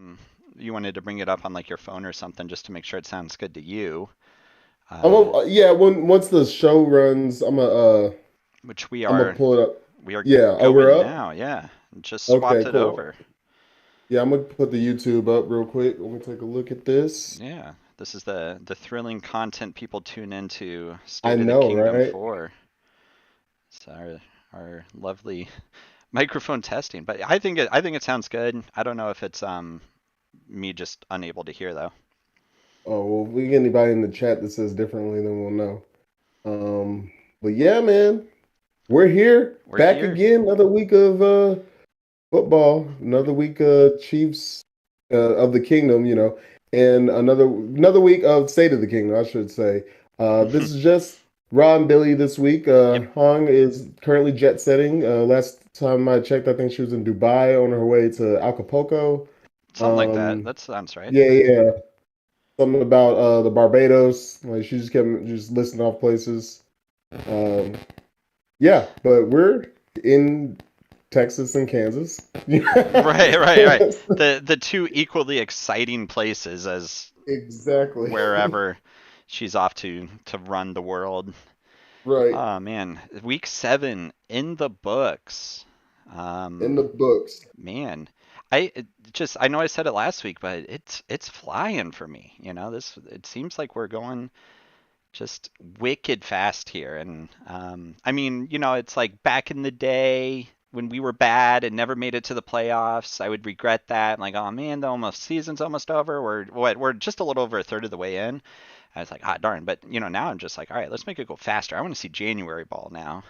mm, you wanted to bring it up on like your phone or something just to make sure it sounds good to you. I'm Uh, yeah. Once the show runs, which we I'm gonna are pull it up. we are Yeah. Oh, we're going up. now. Yeah, just swapped Okay. it Cool. over. Yeah, I'm gonna put the YouTube up real quick. Let me take a look at this. Yeah, this is the thrilling content people tune into I State of the know, Kingdom right? for. It's our lovely microphone testing, but I think it sounds good. I don't know if it's me just unable to hear though. Oh, well, if we get anybody in the chat that says differently, then we'll know. But yeah, man, we're here We're back here. again. Another week of football, another week Chiefs of the Kingdom, and another week of State of the Kingdom, I should say. This is just Ron Billy this week. Yep, Hong is currently jet setting. Last time I checked, I think she was in Dubai on her way to Acapulco. something like that. Um, That sounds right. yeah, yeah. Something about the Barbados. Like she just kept just listing off places. Um, yeah, but we're in Texas and Kansas. Right, right, right. The two equally exciting places as Exactly. wherever she's off to run the world. Right. Oh man, week 7 in the books. In the Um, books. man, I know I said it last week, but it's flying for me. This it seems like we're going just wicked fast here. And I mean, it's like back in the day when we were bad and never made it to the playoffs. I would regret that. Like, oh man, the almost season's almost over. We're just a little over a third of the way in. I was like, ah, darn. But now I'm just like, all right, let's make it go faster. I want to see January ball now.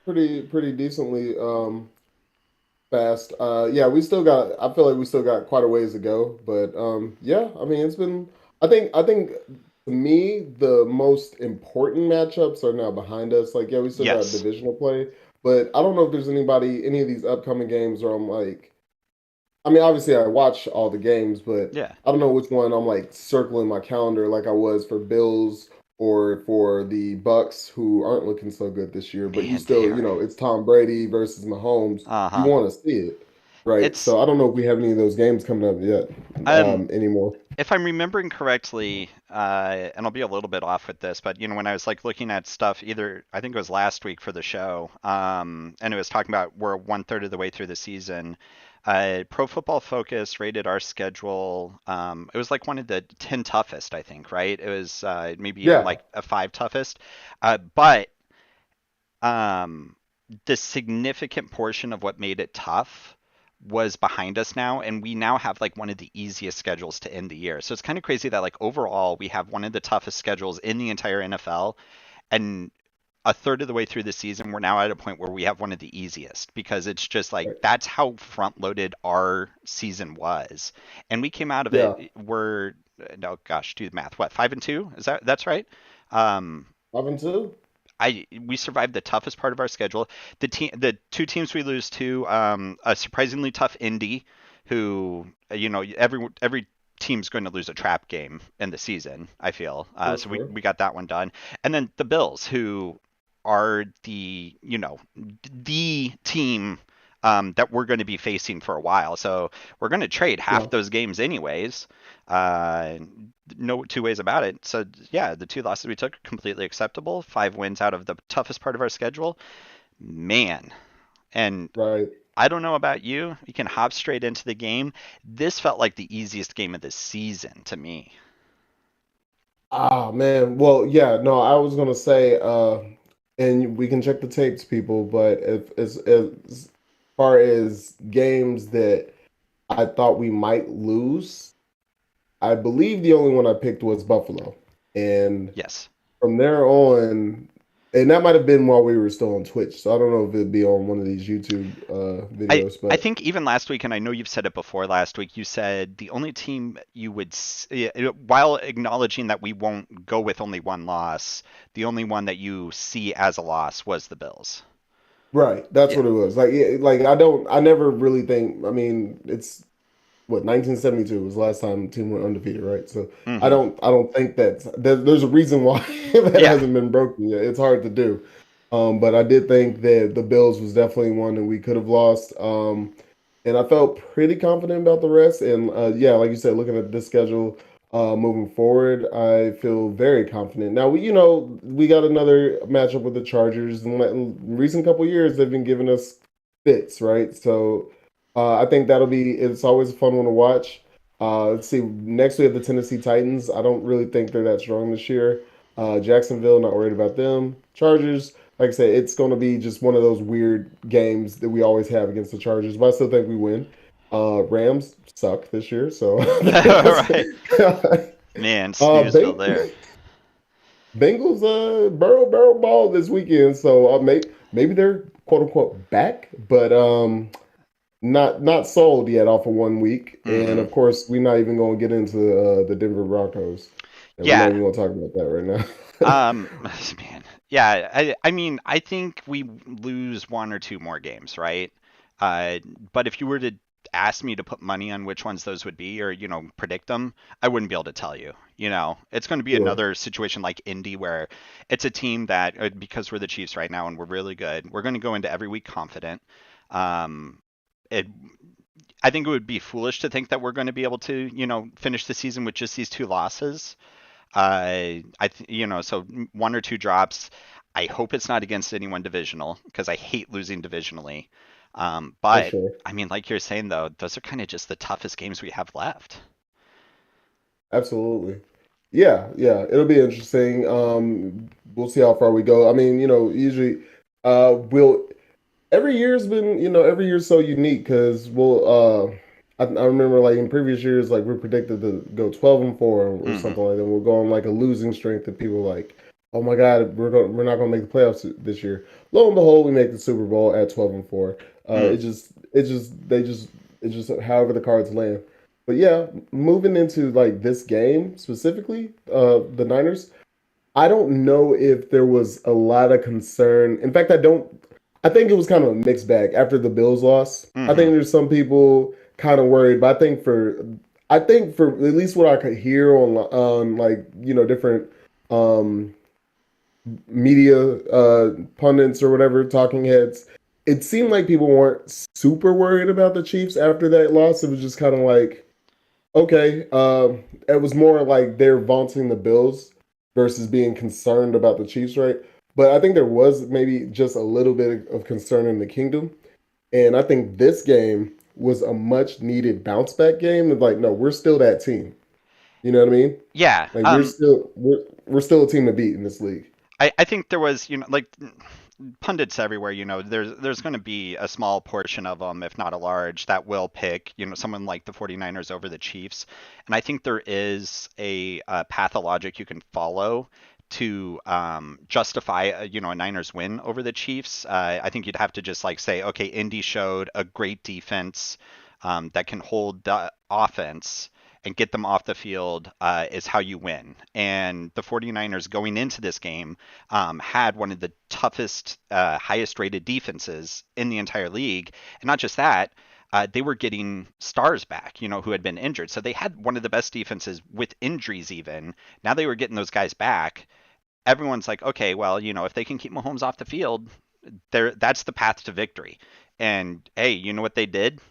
Pretty decently fast. Yeah, we still got I feel like we still got quite a ways to go, but yeah, I mean it's been I think to me the most important matchups are now behind us. Like yeah, we still got Yes. divisional play, but I don't know if there's any of these upcoming games where I'm like I mean obviously I watch all the games, but Yeah. I don't know which one I'm like circling my calendar like I was for Bills or for the Bucks who aren't looking so good this year, but you Man, they still, are. it's Tom Brady versus Mahomes. You Uh-huh. want to see it, right? It's So I don't know if we have any of those games coming up yet um anymore. if I'm remembering correctly, and I'll be a little bit off with this, but when I was like looking at stuff, either I think it was last week for the show, and it was talking about we're one third of the way through the season. Pro Football Focus rated our schedule. It was like one of the 10 toughest, I think, right? It was maybe even Yeah, like a five toughest. But um, the significant portion of what made it tough was behind us now, and we now have like one of the easiest schedules to end the year. So it's kind of crazy that like overall we have one of the toughest schedules in the entire NFL, and a third of the way through the season, we're now at a point where we have one of the easiest because it's just like right. that's how front loaded our season was, and we came out of Yeah, it. We're no gosh, do the math. What 5-2? That's right? Um, 5-2. we survived the toughest part of our schedule. The two teams we lose to, a surprisingly tough Indy, who every team's going to lose a trap game in the season. I feel For so we sure. we got that one done, and then the Bills, who are the team. That we're going to be facing for a while. So we're going to trade half Yeah. those games anyways. Uh, no two ways about it. So yeah, the two losses we took completely acceptable. 5 wins out of the toughest part of our schedule, man. And Right. I don't know about you. You can hop straight into the game. This felt like the easiest game of the season to me. Ah, man. Well, yeah, no, I was gonna say, and we can check the tapes, people, but if as far as games that I thought we might lose, I believe the only one I picked was Buffalo. And Yes. from there on, and that might have been while we were still on Twitch. So I don't know if it'd be on one of these YouTube I videos, I but think even last week, and I know you've said it before last week, you said the only team you would, while acknowledging that we won't go with only one loss, the only one that you see as a loss was the Bills. right, that's Yeah. what it was. Like, yeah, like I never really think. I mean, it's what 1972 was the last time the team went undefeated, right? So Hmm. I don't think there's a reason why that Yeah. hasn't been broken yet. It's hard to do. But I did think that the Bills was definitely one that we could have lost. and I felt pretty confident about the rest. And yeah, like you said, looking at this schedule moving forward, I feel very confident. Now we got another matchup with the Chargers. In recent couple years, they've been giving us fits, right? So I think that'll be. It's always a fun one to watch. Let's see. Next we have the Tennessee Titans. I don't really think they're that strong this year. Jacksonville, not worried about them. Chargers. Like I said, it's going to be just one of those weird games that we always have against the Chargers, but I still think we win. Rams suck this year, so Right. Man, Snoozeville Beng there. Bengals barrel ball this weekend, so maybe they're quote unquote back, but not sold yet off of 1 week, and Hmm. of course we're not even going to get into the Denver Broncos, and we're not Yeah. even going to talk about that right now. Um, man. Yeah, I mean, I think we lose one or two more games, right? Uh, but if you were to ask me to put money on which ones those would be or, predict them, I wouldn't be able to tell you. It's going to be Sure. another situation like Indy where it's a team that, because we're the Chiefs right now and we're really good, we're going to go into every week confident. Um, it, I think it would be foolish to think that we're going to be able to, finish the season with just these two losses. So one or two drops. I hope it's not against anyone divisional because I hate losing divisionally. For But sure. I mean, like you're saying though, those are kind of just the toughest games we have left. Absolutely. Yeah, yeah, it'll be interesting. We'll see how far we go. I mean, usually, we'll every year's been, every year's so unique because I remember like in previous years, like we're predicted to go 12-4 or Hmm. something like that. We'll go on like a losing streak that people like, oh my God, we're not gonna make the playoffs this year. Lo and behold, we make the Super Bowl at 12-4. Mm. It's just however the cards land. But yeah, moving into like this game specifically, the Niners. I don't know if there was a lot of concern. In fact, I don't. I think it was kind of a mixed bag after the Bills loss. I Hmm. think there's some people kind of worried, but I think for at least what I could hear on like different um media pundits or whatever talking heads, it seemed like people weren't super worried about the Chiefs after that loss. It was just kind of like okay. It was more like they're vaunting the Bills versus being concerned about the Chiefs, right? But I think there was maybe just a little bit of concern in the kingdom. And I think this game was a much needed bounce back game. Of like, no, we're still that team. You know what I mean? Yeah. Like we're still a team to beat in this league. I think there was, like pundits everywhere, there's going to be a small portion of them, if not a large, that will pick, someone like the 49ers over the Chiefs. And I think there is a pathologic you can follow to justify a Niners win over the Chiefs. I think you'd have to just like say, okay, Indy showed a great defense that can hold the offense and get them off the field is how you win. And the 49ers going into this game had one of the toughest, highest rated defenses in the entire league. And not just that, they were getting stars back, who had been injured. So they had one of the best defenses with injuries, even. Now they were getting those guys back. Everyone's like, okay, well, if they can keep Mahomes off the field, that's the path to victory. And hey, you know what they did?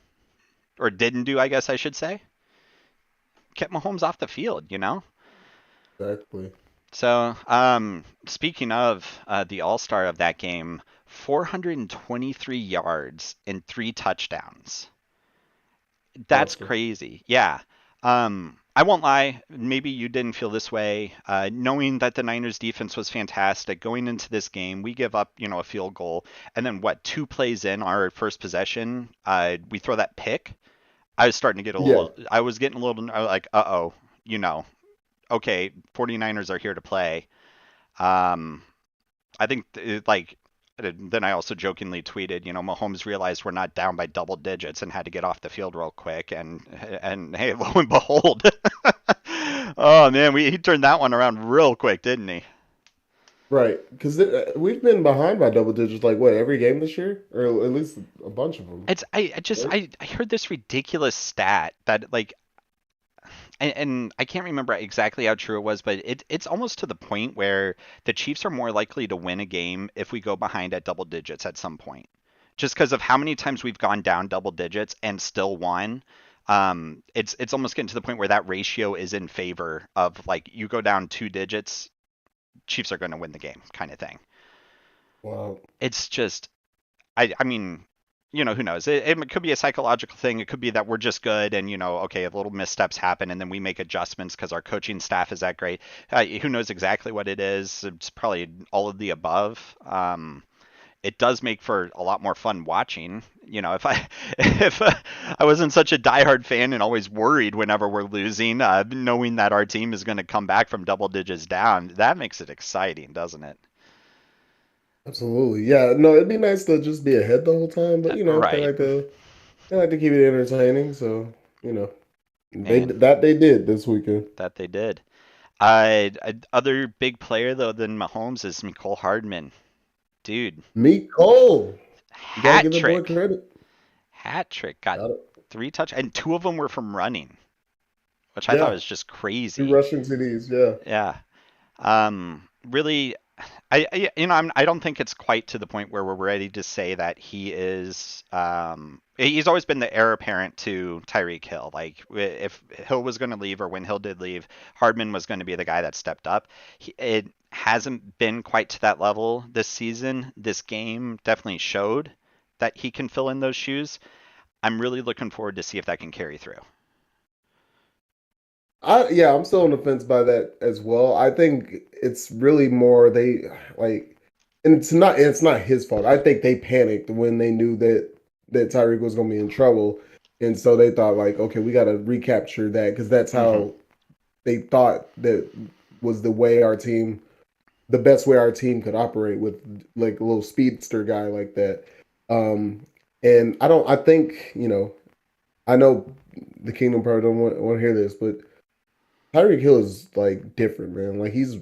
Or didn't do, I guess I should say? Kept Mahomes off the field. Exactly. So, speaking of the all star of that game, 423 yards and three touchdowns. That's Monster. crazy. Yeah. I won't lie. Maybe you didn't feel this way. Knowing that the Niners defense was fantastic going into this game, we give up, a field goal, and then what? 2 plays in our first possession, we throw that pick. I was starting to get a Yeah. little. I was getting a little like, uh-oh, you know, okay, 49ers are here to play. Um, I think then I also jokingly tweeted, Mahomes realized we're not down by double digits and had to get off the field real quick, and hey, lo and behold, oh man, he turned that one around real quick, didn't he? Right. Because we've been behind by double digits like what every game this year, or at least a bunch of them. I just Right? I heard this ridiculous stat that like and I can't remember exactly how true it was, but it's almost to the point where the Chiefs are more likely to win a game if we go behind at double digits at some point. just because of how many times we've gone down double digits and still won. It's almost getting to the point where that ratio is in favor of like you go down 2 digits, Chiefs are going to win the game kind of thing. Wow. It's just I mean, who knows? It could be a psychological thing. It could be that we're just good and, okay, a little missteps happen and then we make adjustments because our coaching staff is that great. Who knows exactly what it is? It's probably all of the above. It does make for a lot more fun watching. If I if I wasn't such a diehard fan and always worried whenever we're losing, knowing that our team is going to come back from double digits down, that makes it exciting, doesn't it? Absolutely. Yeah. No, it'd be nice to just be ahead the whole time, but Right. they like to keep it entertaining. So you know, And they did this weekend. that they did. Other big player though than Mahomes is Mecole Hardman. Dude, Meet Cole. You gotta hat give the boy trick. credit. Hat trick. Got Got it. 3 touch and two of them were from running, which I thought Yeah. was just Two crazy. rushing CDs. Yeah. Yeah. Really, I don't think it's quite to the point where we're ready to say that he is. He's always been the heir apparent to Tyreek Hill. Like if Hill was going to leave or when Hill did leave, Hardman was going to be the guy that stepped up. It hasn't been quite to that level this season. This game definitely showed that he can fill in those shoes. I'm really looking forward to see if that can carry through. Yeah, I'm still on the fence by that as well. I think it's really more they like, and it's not his fault. I think they panicked when they knew that Tyreek was going to be in trouble, and so they thought like, okay, we got to recapture that because that's Hmm. how they thought that was the best way our team could operate with like a little speedster guy like that. Um, and I think I know the Kingdom probably don't want to hear this, but Tyreek Hill is like different, man. Like he's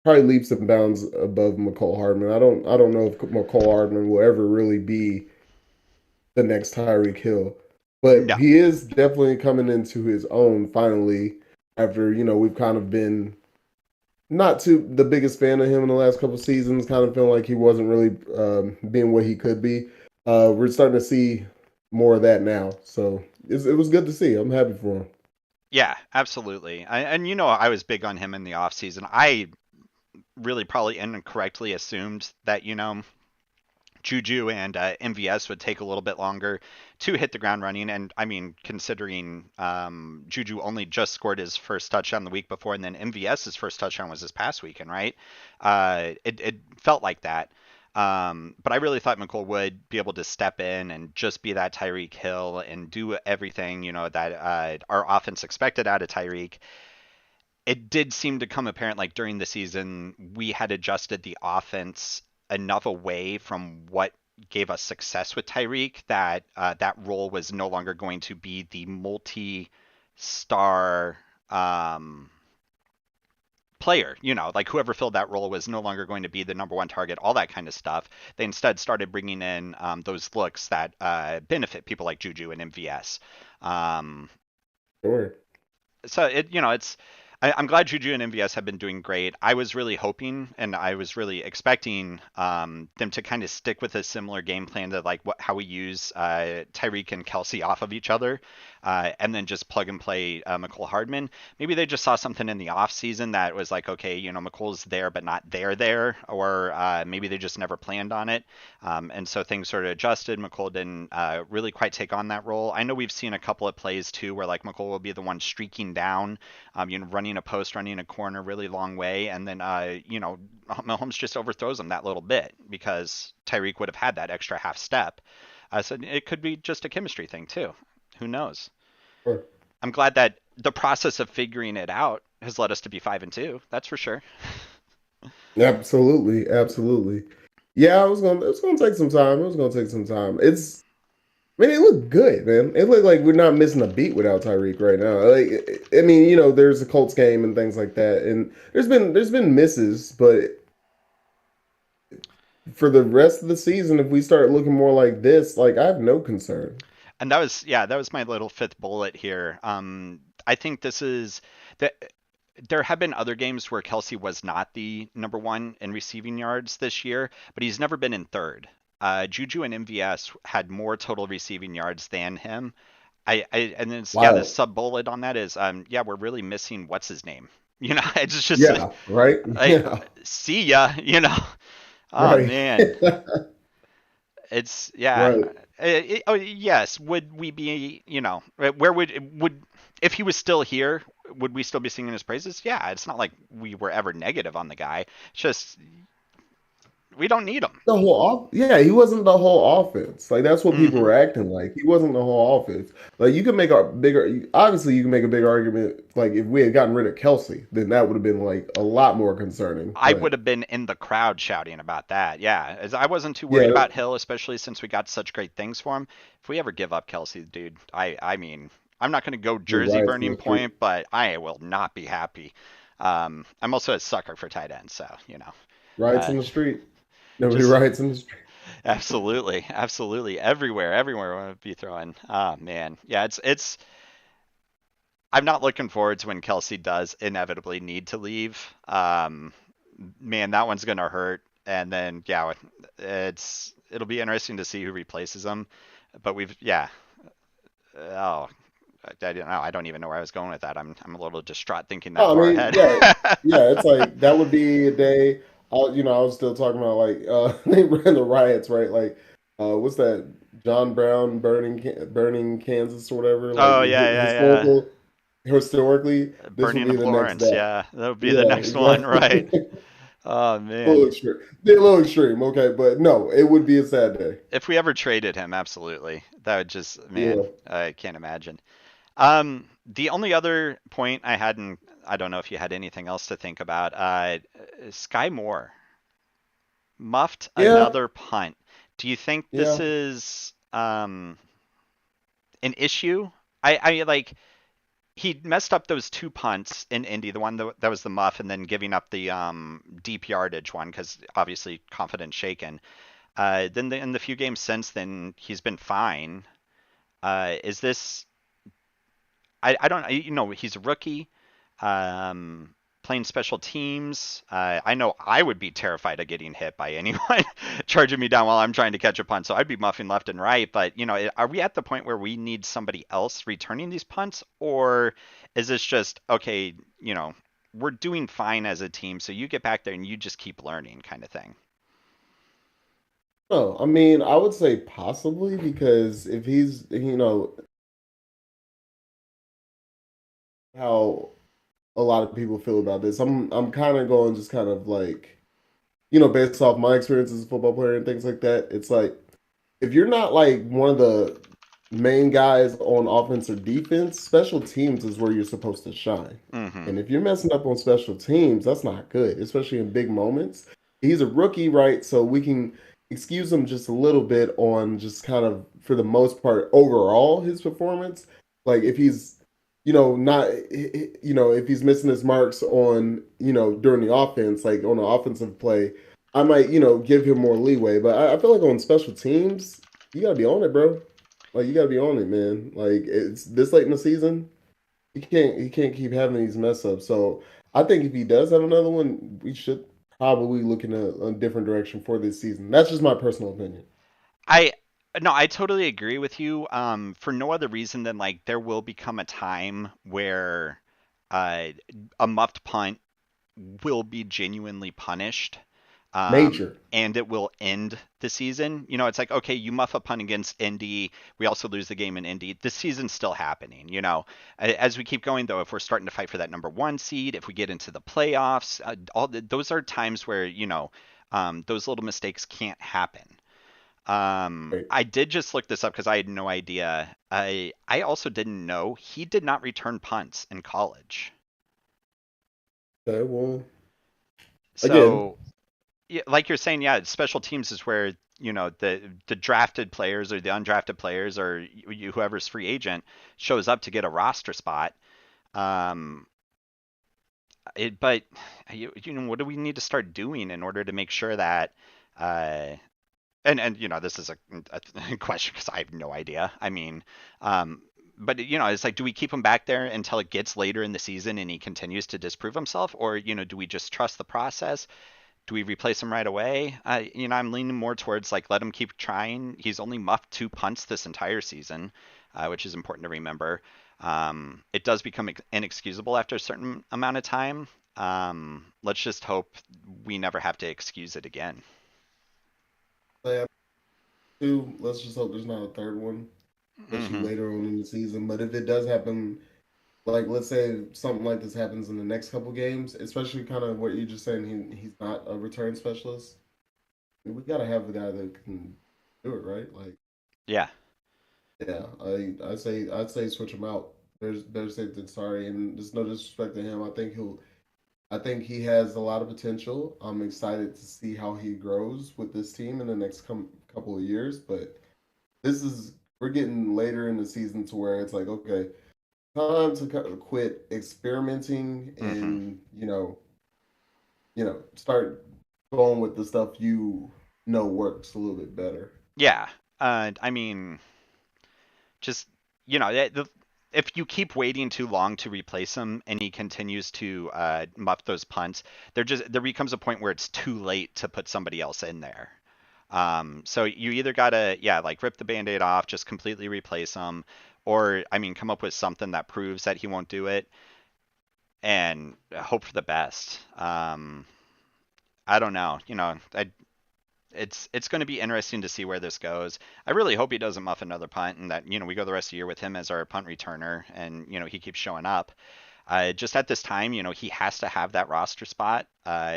probably leaps and bounds above McCole Hardman. I don't know if McCole Hardman will ever really be the next Tyreek Hill, but No. he is definitely coming into his own finally after we've kind of been not too the biggest fan of him in the last couple of seasons, kind of feeling like he wasn't really being what he could be. We're starting to see more of that now, so it was good to see. I'm happy for him. Yeah, absolutely. And I was big on him in the offseason. I really probably incorrectly assumed that, Juju and MVS would take a little bit longer to hit the ground running. And I mean, considering Juju only just scored his first touchdown the week before, and then MVS's first touchdown was this past weekend, right? It felt like that. But I really thought McColl would be able to step in and just be that Tyreek Hill and do everything, that our offense expected out of Tyreek. It did seem to come apparent like during the season we had adjusted the offense enough away from what gave us success with Tyreek that that role was no longer going to be the multi-star player. Like whoever filled that role was no longer going to be the number one target, all that kind of stuff. They instead started bringing in those looks that benefit people like Juju and MVS. Um, Sure. so I'm glad Juju and MVS have been doing great. I was really hoping and I was really expecting them to kind of stick with a similar game plan to like how we use Tyreek and Kelsey off of each other, and then just plug and play McCole Hardman. Maybe they just saw something in the offseason that was like, okay, McCole's there but not there, or maybe they just never planned on it, and so things sort of adjusted. McCole didn't really quite take on that role. I know we've seen a couple of plays too where like McCole will be the one streaking down, running a post, running a corner really long way, and then Mahomes just overthrows him that little bit because Tyreek would have had that extra half step. So it could be just a chemistry thing too. Who knows? Sure. I'm glad that the process of figuring it out has led us to be 5-2. That's for sure. Absolutely, absolutely. Yeah, it was gonna take some time. It was gonna take some time. I mean, it looked good, man. It looked like we're not missing a beat without Tyreek right now. Like, I mean, there's a Colts game and things like that, and there's been misses, but for the rest of the season, if we start looking more like this, like I have no concern. And that was my little fifth bullet here. I think this is that there have been other games where Kelsey was not the number one in receiving yards this year, but he's never been in third. Juju and MVS had more total receiving yards than him. And then yeah, the Wow. sub bullet on that is yeah, we're really missing what's his name. You know, it's just Yeah, right? I Yeah, see ya. You know, oh right. man, it's yeah. Right. Oh yes, would we be? You know, where would if he was still here? Would we still be singing his praises? Yeah, it's not like we were ever negative on the guy. It's just we don't need him. The whole off, yeah, he wasn't the whole offense. Like that's what people Hmm. were acting like. He wasn't the whole offense. Like you can make a bigger, obviously you can make a big argument. Like if we had gotten rid of Kelsey, then that would have been like a lot more concerning. I would But have been in the crowd shouting about that. Yeah, as I wasn't too worried yeah, about Hill, especially since we got such great things for him. If we ever give up Kelsey, dude, I mean, I'm not going to go the jersey riots in burning the street, point, but I will not be happy. I'm also a sucker for tight ends, so you know, riots uh, in the street. Nobody just riots in the street. absolutely, absolutely everywhere, everywhere I want to be throwing. Oh man, yeah, it's. I'm not looking forward to when Kelsey does inevitably need to leave. Man, that one's gonna hurt. And then yeah, it'll be interesting to see who replaces him. But we've yeah. Oh, I don't know. I don't even know where I was going with that. I'm a little distraught thinking that Oh, I far mean, ahead. yeah, yeah. It's like that would be a day. I was still talking about like they ran the riots, right? Like, what's that? John Brown burning Kansas or whatever. Like Oh yeah, yeah, yeah. historically, this would Burning be of the next Lawrence. day. Yeah, that would be the Yeah, next one, right? exactly. Oh A man. little extreme. Be a little extreme, okay, but no, it would be a sad day. If we ever traded him, absolutely. That would just man, Yeah, I can't imagine. The only other point I hadn't, I don't know if you had anything else to think about. Sky Moore muffed yeah, another punt. Do you think this yeah. is an issue? I like he messed up those two punts in Indy, the one that was the muff, and then giving up the deep yardage one because obviously confidence shaken. Then in the few games since then, he's been fine. Is this I don't you know he's a rookie playing special teams. I know I would be terrified of getting hit by anyone charging me down while I'm trying to catch a punt, so I'd be muffing left and right. But you know, are we at the point where we need somebody else returning these punts, or is this just okay? You know, we're doing fine as a team, so you get back there and you just keep learning, kind of thing. No, I mean, I would say possibly because if he's, how a lot of people feel about this. I'm kind of going just kind of like, based off my experience as a football player and things like that. It's like if you're not like one of the main guys on offense or defense, special teams is where you're supposed to shine. Mm-hmm. And if you're messing up on special teams, that's not good, especially in big moments. He's a rookie, right? So we can excuse him just a little bit on just kind of, for the most part, overall his performance. Like if he's, not, if he's missing his marks on, during the offense, like on an offensive play, I might, give him more leeway. But I feel like on special teams, you gotta be on it, bro. Like you gotta be on it, man. Like it's this late in the season. He can't keep having these mess ups. So I think if he does have another one, we should probably look in a different direction for this season. That's just my personal opinion. I no, I totally agree with you. For no other reason than like there will become a time where uh, a muffed punt will be genuinely punished, Major. and it will end the season. You know, it's like okay, you muff a punt against Indy, we also lose the game in Indy. The season's still happening. You know, as we keep going though, if we're starting to fight for that number one seed, if we get into the playoffs, those are times where you know those little mistakes can't happen. Right. I did just look this up because I had no idea. I also didn't know he did not return punts in college. Okay, well, again, So, yeah, like you're saying, yeah, special teams is where you know the drafted players or the undrafted players or whoever's free agent shows up to get a roster spot. Um, but you know, what do we need to start doing in order to make sure that uh, and you know this is a question because I have no idea. I mean, um, but you know it's like do we keep him back there until it gets later in the season and he continues to disprove himself, or you know do we just trust the process? Do we replace him right away? I'm leaning more towards like let him keep trying. He's only muffed 2 punts this entire season, which is important to remember. It does become inexcusable after a certain amount of time. Let's just hope we never have to excuse it again. So, yeah, two. Let's just hope there's not a third one, especially Hmm. later on in the season. But if it does happen, like let's say something like this happens in the next couple games, especially kind of what you're just saying, he's not a return specialist. We gotta have the guy that can do it, right? Like, Yeah. yeah, I'd say switch him out. There's something sorry, and there's no disrespect to him. I think he has a lot of potential. I'm excited to see how he grows with this team in the next couple of years. But this is we're getting later in the season to where it's like, okay, time to quit experimenting Hmm. and start going with the stuff you know works a little bit better. Yeah. I mean, just if you keep waiting too long to replace him and he continues to muff those punts, there becomes a point where it's too late to put somebody else in there. So you either gotta, yeah, like rip the band-aid off, just completely replace him, or I mean, come up with something that proves that he won't do it and hope for the best. I don't know, it's going to be interesting to see where this goes. I really hope he doesn't muff another punt and that we go the rest of the year with him as our punt returner and he keeps showing up. Just at this time, he has to have that roster spot.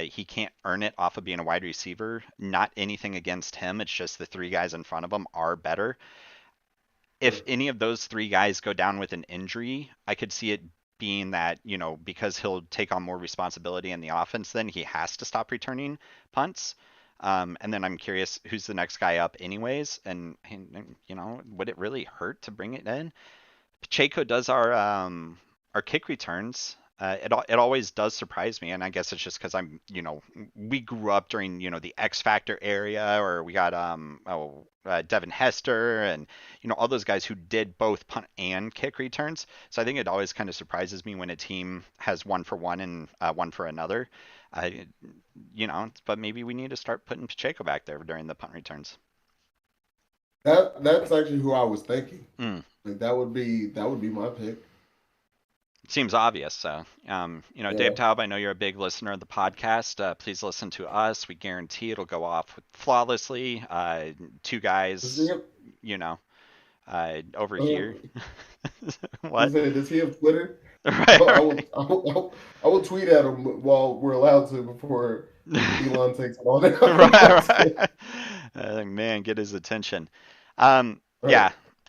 He can't earn it off of being a wide receiver. Not anything against him. It's just the three guys in front of him are better. If Sure. any of those three guys go down with an injury, I could see it being that, because he'll take on more responsibility in the offense, then he has to stop returning punts. And then I'm curious who's the next guy up, anyways. And would it really hurt to bring it in? Pacheco does our kick returns. It always does surprise me, and I guess it's just because we grew up during the X Factor area, or we got Devin Hester and all those guys who did both punt and kick returns. So I think it always kind of surprises me when a team has one for one and one for another. I but maybe we need to start putting Pacheco back there during the punt returns. That's actually who I was thinking. Mm. Like that would be my pick. It seems obvious. So, Dave Yeah. Taub, I know you're a big listener of the podcast. Please listen to us. We guarantee it'll go off flawlessly. Two Does he guys, have, over here. uh, What? does he have Twitter? Right, I right. will, I will, I will tweet at him while we're allowed to before Elon takes it all Right, down. right. Man, get his attention. Yeah.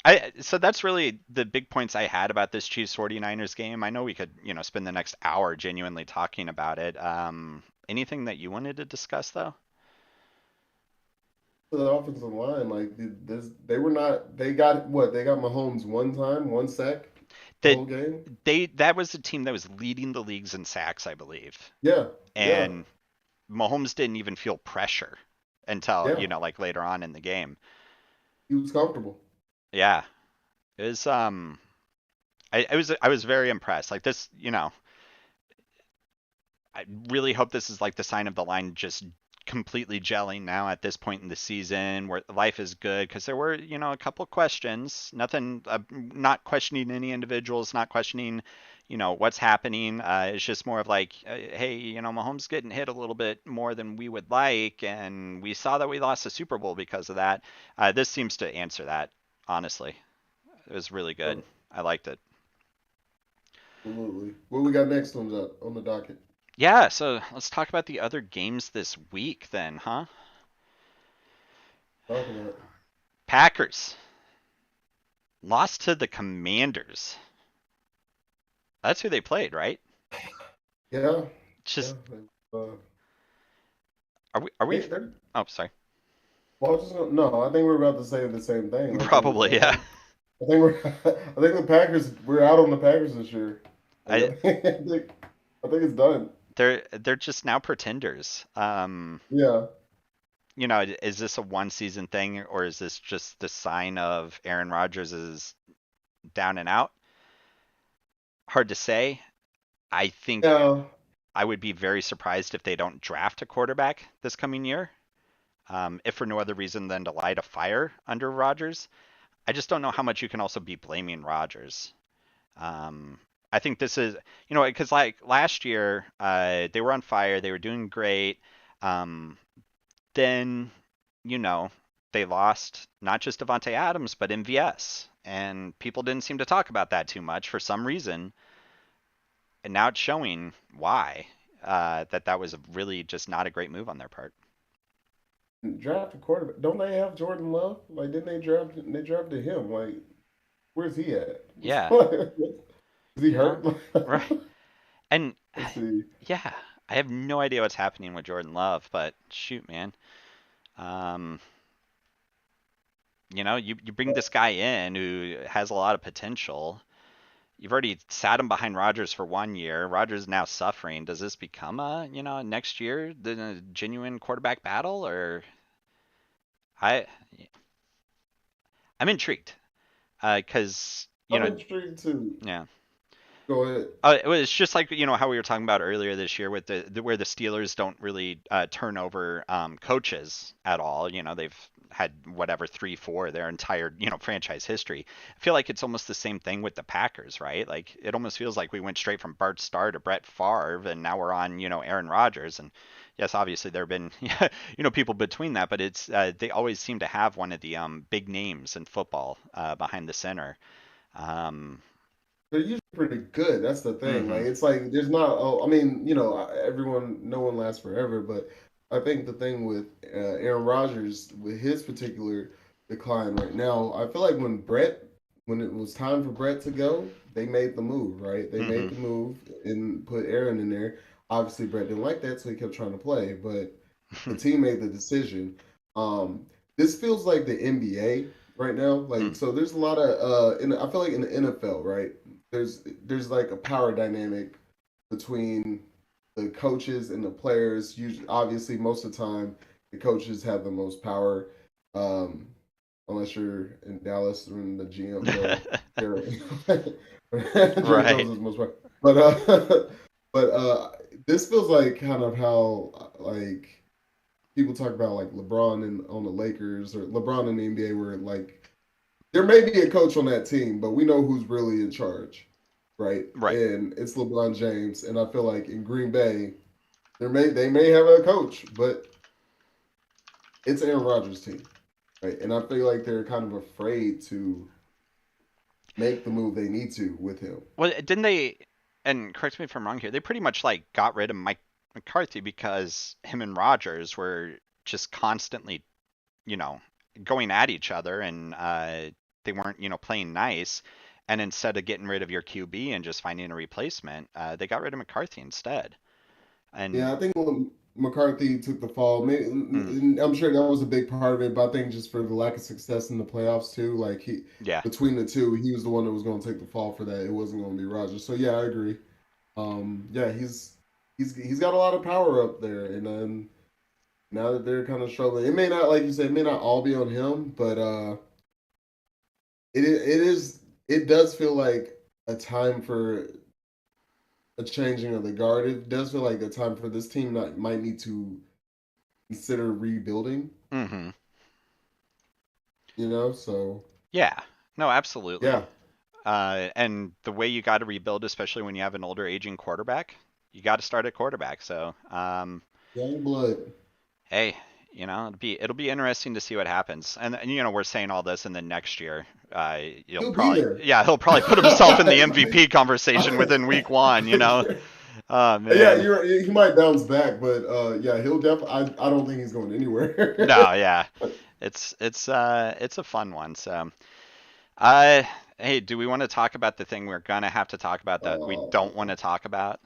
Right. So that's really the big points I had about this Chiefs 49ers game. I know we could, spend the next hour genuinely talking about it. Anything that you wanted to discuss though? The offensive line, like they were not. They got what? They got Mahomes one time, one sack, the That whole game. that was the team that was leading the leagues in sacks, I believe. Yeah, yeah, And Mahomes didn't even feel pressure until, yeah. like later on in the game. He was comfortable. Yeah. It was I was very impressed. Like this, I really hope this is like the sign of the line just completely gelling now at this point in the season where life is good because there were a couple questions, nothing, not questioning any individuals, not questioning what's happening. It's just more of like, hey, Mahomes getting hit a little bit more than we would like, and we saw that we lost the Super Bowl because of that. This seems to answer that, honestly. It was really good. Oh, I liked it. absolutely. What we got next on the docket? Yeah, so let's talk about the other games this week then, huh? Talk about it. Packers lost to the Commanders. That's who they played, right? Yeah, yeah. Just Uh, are we? they're Oh, sorry. well, no, I think we're about to say the same thing. Probably, yeah. I think I think the Packers. We're out on the Packers this year. Like, I I think it's done. they're just now pretenders. Yeah. Is this a one season thing or is this just the sign of Aaron Rodgers is down and out? Hard to say. I think Yeah. I would be very surprised if they don't draft a quarterback this coming year, if for no other reason than to light a fire under Rodgers. I just don't know how much you can also be blaming Rodgers. Um, I think this is, because like last year, they were on fire, they were doing great. Um, then, you know, they lost not just Devontae Adams, but MVS. And people didn't seem to talk about that too much for some reason. And now it's showing why, that was really just not a great move on their part. Draft a quarterback. Don't they have Jordan Love? Like, didn't they draft? They drafted him. Like, where's he at? Yeah, Is he you know, hurt? right. And Let's see. yeah, I have no idea what's happening with Jordan Love, but shoot, man. Um, you bring this guy in who has a lot of potential. You've already sat him behind Rodgers for 1 year. Rodgers is now suffering. Does this become next year the genuine quarterback battle, or I I'm intrigued because I'm intrigued too. yeah. Go ahead. It was just like how we were talking about earlier this year with where the Steelers don't really turn over coaches at all. They've had whatever 3, 4 their entire franchise history. I feel like it's almost the same thing with the Packers, right? Like it almost feels like we went straight from Bart Starr to Brett Favre, and now we're on Aaron Rodgers. And yes, obviously there have been people between that, but it's they always seem to have one of the big names in football behind the center. Um, They're usually pretty good. That's the thing. Like hmm it's like there's not. Oh, I mean, everyone, no one lasts forever. But I think the thing with Aaron Rodgers, with his particular decline right now, I feel like when it was time for Brett to go, they made the move. Right? They made hmm the move and put Aaron in there. Obviously, Brett didn't like that, so he kept trying to play. But the team made the decision. Um, this feels like the NBA right now. Like so, there's a lot of I feel like in the NFL, right? There's like a power dynamic between the coaches and the players. Usually, obviously, most of the time, the coaches have the most power. Um, Unless you're in Dallas and the GM, well, Jerry, Jerry Jones Right. is most power. But this feels like kind of how like people talk about like LeBron and on the Lakers or LeBron in the NBA, where like there may be a coach on that team, but we know who's really in charge, right? Right. And it's LeBron James. And I feel like in Green Bay, they may have a coach, but it's Aaron Rodgers' team, right? And I feel like they're kind of afraid to make the move they need to with him. Well, didn't they? And correct me if I'm wrong here. They pretty much like got rid of Mike McCarthy because him and Rogers were just constantly, you know, going at each other, and they weren't, playing nice. And instead of getting rid of your QB and just finding a replacement, they got rid of McCarthy instead. And Yeah, I think when McCarthy took the fall, maybe, mm, I'm sure that was a big part of it, but I think just for the lack of success in the playoffs too, like yeah, between the two, he was the one that was going to take the fall for that. It wasn't going to be Rodgers. So yeah, I agree. Yeah, he's got a lot of power up there, and then now that they're kind of struggling, it may not, like you said, it may not all be on him, but it does feel like a time for a changing of the guard. It does feel like a time for this team might need to consider rebuilding. hmm So yeah, no, absolutely. yeah, And the way you got to rebuild, especially when you have an older, aging quarterback, you got to start at quarterback. So, young blood. hey, it'll be interesting to see what happens. And we're saying all this, and then next year, you'll He'll be probably, there. yeah, he'll probably put himself in the MVP conversation within week one. Oh Yeah, man, he might bounce back, but yeah, he'll definitely. I don't think he's going anywhere. no, yeah, it's a fun one. So, uh, hey, do we want to talk about the thing we're gonna have to talk about that we don't want uh, to talk about?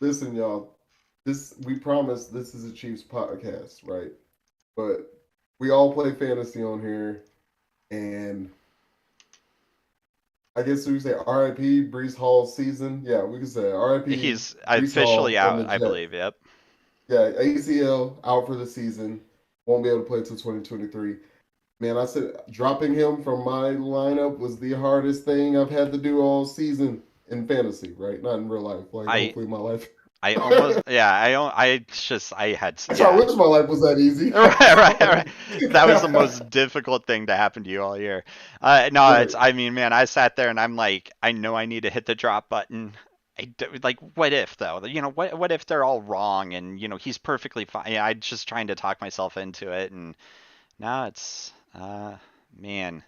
Listen, y'all. This we promise. This is a Chiefs podcast, right? But we all play fantasy on here, and I guess we say R.I.P. Brees Hall's season. Yeah, we can say R.I.P. He's Brees officially Hall and out, the I Jets. believe. Yep. Yeah, ACL out for the season. Won't be able to play until 2023. Man, I said dropping him from my lineup was the hardest thing I've had to do all season in fantasy, right? Not in real life. Like I hopefully my life. I almost, yeah, I had, I yeah. wish my life was that easy. Right, right, right. That was the most difficult thing to happen to you all year. No, Right. I mean, man, I sat there and I'm like, I know I need to hit the drop button. Like, what if though? What if they're all wrong and he's perfectly fine. Yeah, I'm just trying to talk myself into it, and now it's, man,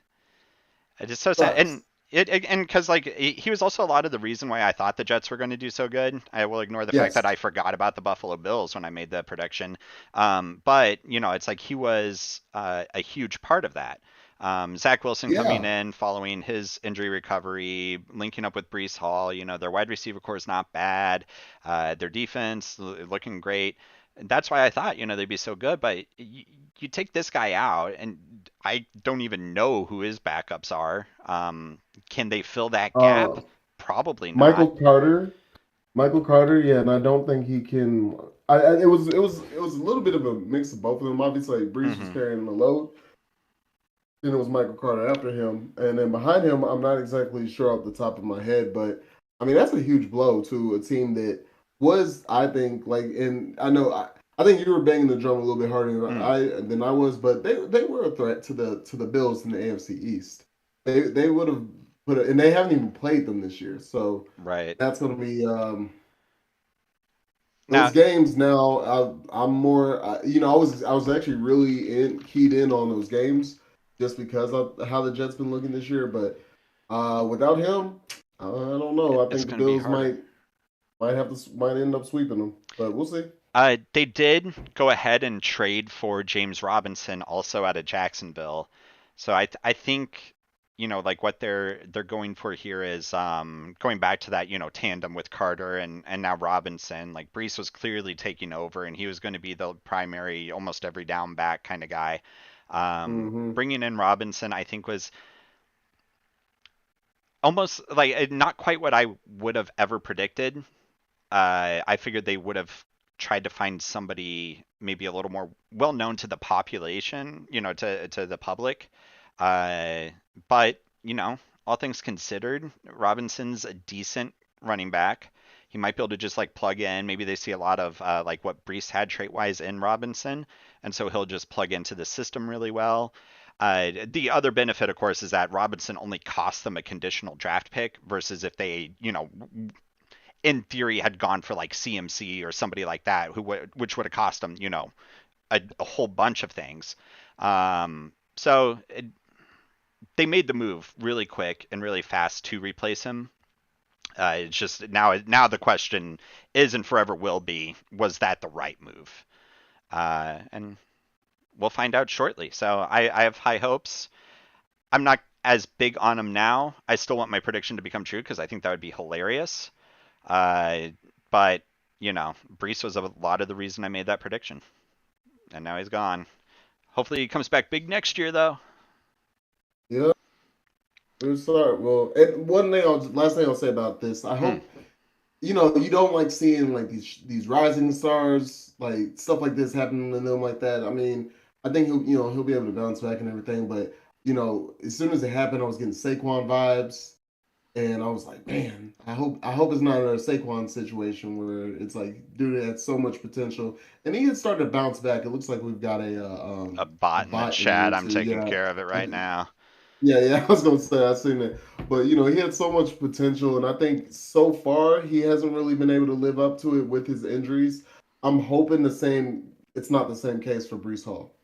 it's just so sad. And Sucks. and because like he was also a lot of the reason why I thought the Jets were going to do so good. I will ignore the fact that Yes. I forgot about the Buffalo Bills when I made the prediction. But it's like he was a huge part of that. Zach Wilson coming Yeah. in, following his injury recovery, linking up with Brees Hall. Their wide receiver core is not bad. Their defense looking great. That's why I thought they'd be so good. But you take this guy out, and I don't even know who his backups are. Can they fill that gap? Uh, Probably not. Michael Carter. Michael Carter, yeah, and I don't think he can. It was a little bit of a mix of both of them. Obviously, like Brees was Hmm. carrying the load, then it was Michael Carter after him, and then behind him, I'm not exactly sure off the top of my head, but I mean that's a huge blow to a team that was, I think, like, and I think you were banging the drum a little bit harder Mm, than I was, but they were a threat to the Bills in the AFC East. They would have and they haven't even played them this year, so right. that's going to be those Now, games now. I'm more, I was actually really keyed in on those games just because of how the Jets been looking this year. But without him, I don't know. I it's think the going to be Bills harder. might end up sweeping them, but we'll see. They did go ahead and trade for James Robinson, also out of Jacksonville. So I think like what they're going for here is going back to that tandem with Carter and now Robinson. Like Brees was clearly taking over, and he was going to be the primary, almost every down back kind of guy. Hmm. Bringing in Robinson, I think was almost like not quite what I would have ever predicted. I figured they would have tried to find somebody maybe a little more well known to the population, to the public. Uh, but all things considered, Robinson's a decent running back. He might be able to just like plug in. Maybe they see a lot of like what Brees had trait wise in Robinson, and so he'll just plug into the system really well. The other benefit, of course, is that Robinson only cost them a conditional draft pick versus if they, in theory, had gone for like CMC or somebody like that, which would have cost them, a whole bunch of things. So they made the move really quick and really fast to replace him. It's just now the question is and forever will be, was that the right move? And we'll find out shortly. So I have high hopes. I'm not as big on him now. I still want my prediction to become true because I think that would be hilarious. Uh, but Brees was a lot of the reason I made that prediction, and now he's gone. Hopefully, he comes back big next year, though. Yeah, we'll start. Well, and last thing I'll say about this, I Hmm. hope you don't like seeing like these rising stars, like stuff like this happening to them like that. I mean, I think he'll be able to bounce back and everything, but as soon as it happened, I was getting Saquon vibes, and I was like, man, I hope it's not a Saquon situation where it's like, dude had so much potential, and he had started to bounce back. It looks like we've got A a bot in the bot in chat. here I'm too. taking Yeah. care of it I right now. yeah, yeah, I was gonna say I've seen it, but he had so much potential, and I think so far he hasn't really been able to live up to it with his injuries. I'm hoping the same. It's not the same case for Brees Hall.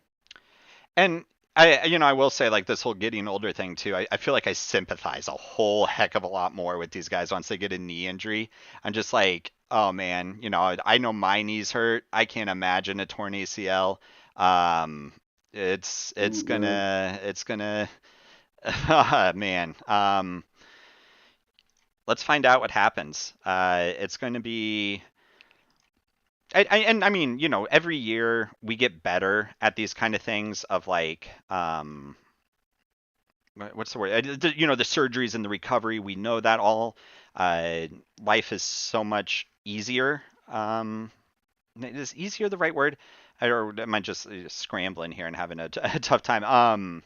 And I will say, like this whole getting older thing too. I feel like I sympathize a whole heck of a lot more with these guys once they get a knee injury. I'm just like, oh man, I know my knees hurt. I can't imagine a torn ACL. Um, it's Yeah, gonna, man. Let's find out what happens. It's going to be. And I mean, every year we get better at these kind of things of like, what's the word? The surgeries and the recovery. We know that all. Uh, Life is so much easier. Is easier the right word? Or am I just scrambling here and having a tough time?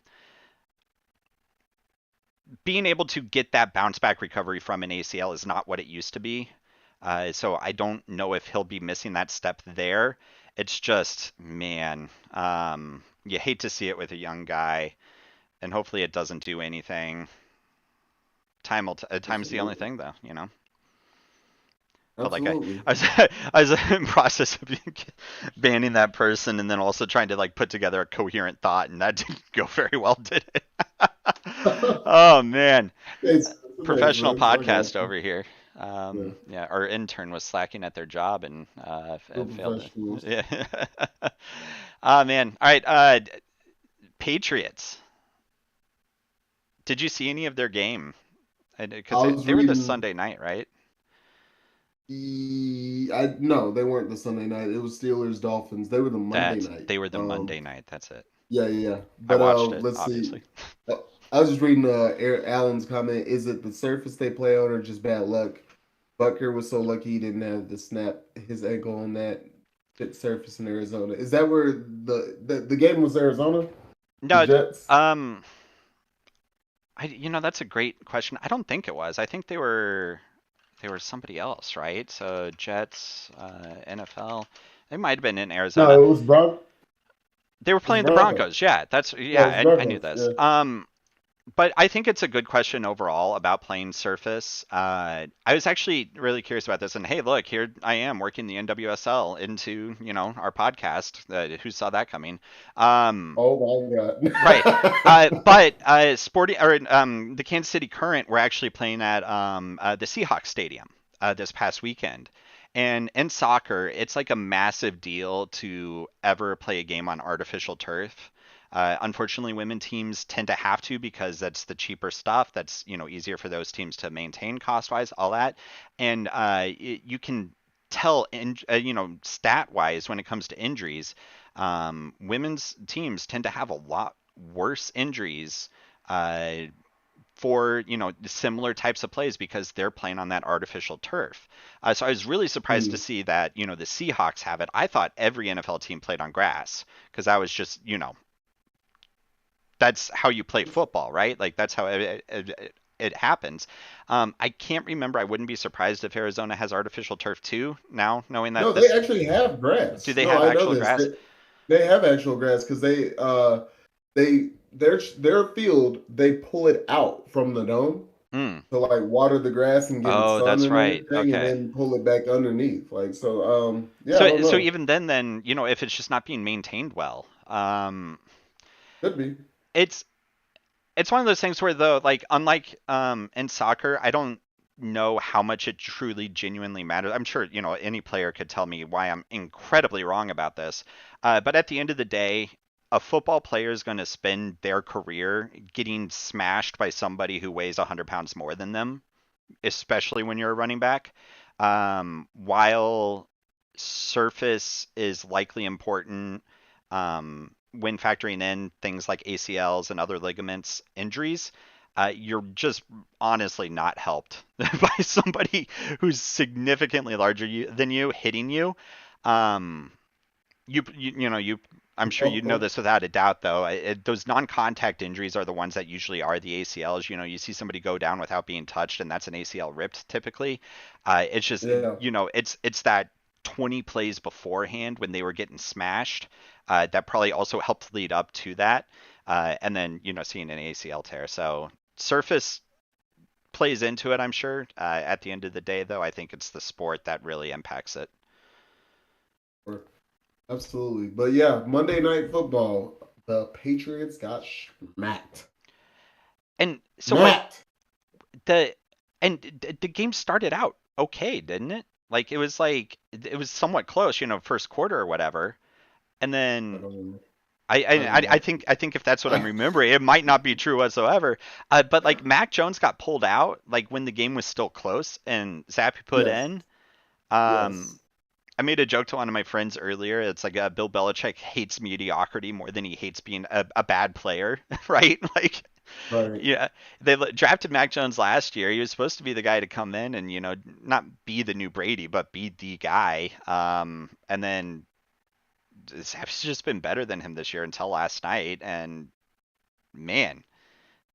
Being able to get that bounce back recovery from an ACL is not what it used to be. So I don't know if he'll be missing that step there. It's just, man, you hate to see it with a young guy, and hopefully it doesn't do anything. Time's the only Absolutely. thing, though, you know. But like Absolutely. I was, I was in process of banning that person, and then also trying to like put together a coherent thought, and that didn't go very well, did it? Oh man, It's makes professional sense. I got podcast you. over here. Yeah. Yeah, our intern was slacking at their job and We're failed to. professionals. Yeah. Oh man. All right. Patriots. Did you see any of their game? Because I was they were the reading. Sunday night, right? I no, they weren't the Sunday night. It was Steelers Dolphins. They were the Monday night. They were the Monday night. That's it. Yeah, yeah, yeah. I But watched it, let's see. obviously. Uh, I was just reading Eric Allen's comment. Is it the surface they play on or just bad luck? Butker was so lucky he didn't have to snap his ankle on that fit surface in Arizona. Is that where the game was Arizona? The No, Jets? um, that's a great question. I don't think it was. I think they were somebody else, right? So Jets, NFL. They might have been in Arizona. No, it was They were it was playing the Broncos. Broncos. Yeah, Yeah, it was I knew Broncos. this. Yeah. But I think it's a good question overall about playing surface. I was actually really curious about this, and hey, look, here I am working the NWSL into, our podcast. Who saw that coming? Um, Oh my right. God. But Sporting or the Kansas City Current were actually playing at the Seahawks Stadium this past weekend. And in soccer, it's like a massive deal to ever play a game on artificial turf. Unfortunately, women teams tend to have to because that's the cheaper stuff. That's easier for those teams to maintain cost wise, all that. And you can tell in stat wise when it comes to injuries, women's teams tend to have a lot worse injuries uh, for similar types of plays because they're playing on that artificial turf. So I was really surprised to Hmm. see that the Seahawks have it. I thought every NFL team played on grass because that was just that's how you play football, right? Like that's how it happens. I can't remember. I wouldn't be surprised if Arizona has artificial turf too. Now knowing that No, they this, actually have do grass. they No, have I know actual this. grass? They have actual grass because their field they pull it out from the dome Hmm. to like water the grass and get it Oh, sun that's and right. everything, and Okay. then pull it back underneath. Like so, yeah, I don't So know. even then, if it's just not being maintained well, Could be. it's it's one of those things where though, like unlike in soccer, I don't know how much it truly genuinely matters. I'm sure, any player could tell me why I'm incredibly wrong about this. But at the end of the day, a football player is going to spend their career getting smashed by somebody who weighs 100 pounds more than them, especially when you're a running back. While surface is likely important when factoring in things like ACLs and other ligaments injuries, you're just honestly not helped by somebody who's significantly larger than you hitting you. Um, you I'm sure you know this without a doubt though. Those non-contact injuries are the ones that usually are the ACLs. You see somebody go down without being touched, and that's an ACL ripped typically. It's just Yeah. it's that 20 plays beforehand when they were getting smashed that probably also helped lead up to that, and then seeing an ACL tear. So surface plays into it, I'm sure. At the end of the day, though, I think it's the sport that really impacts it. Sure. Absolutely. But yeah, Monday Night Football, the Patriots got smacked. And so what Smacked. the the game started out okay, didn't it? Like it was somewhat close, first quarter or whatever. And I then don't know. I didn't watch I think if that's what I'm it. remembering, it might not be true whatsoever. But like Mac Jones got pulled out like when the game was still close and Zappi put Yes. in. Um, Yes. I made a joke to one of my friends earlier. It's like Bill Belichick hates mediocrity more than he hates being a bad player, right? Like Right. yeah, they drafted Mac Jones last year. He was supposed to be the guy to come in and not be the new Brady, but be the guy. And then it's just been better than him this year until last night. And man,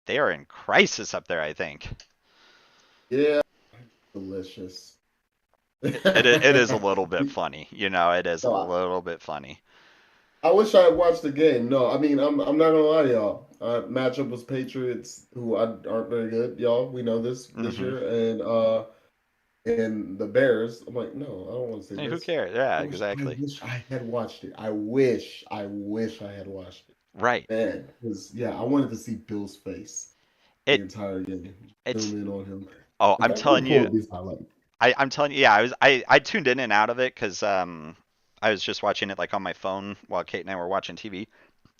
they are in crisis up there. I think. Yeah. Delicious. It is a little bit funny, it is a No, little bit funny. I wish I had watched the game. No, I mean, I'm not gonna lie to y'all. Matchup was Patriots, who aren't very good, y'all. We know this Hmm. year, and the Bears. I'm like, no, I don't want to see Hey, who this. cares? Yeah, I exactly. wish I had watched it. I wish I had watched it. Right. Man, because yeah, I wanted to see Bill's face the It entire game. it's Zoom in on him. oh, In I'm fact, let me telling pull you, up these highlights. I'm telling you, yeah, I tuned in and out of it because I was just watching it like on my phone while Kate and I were watching TV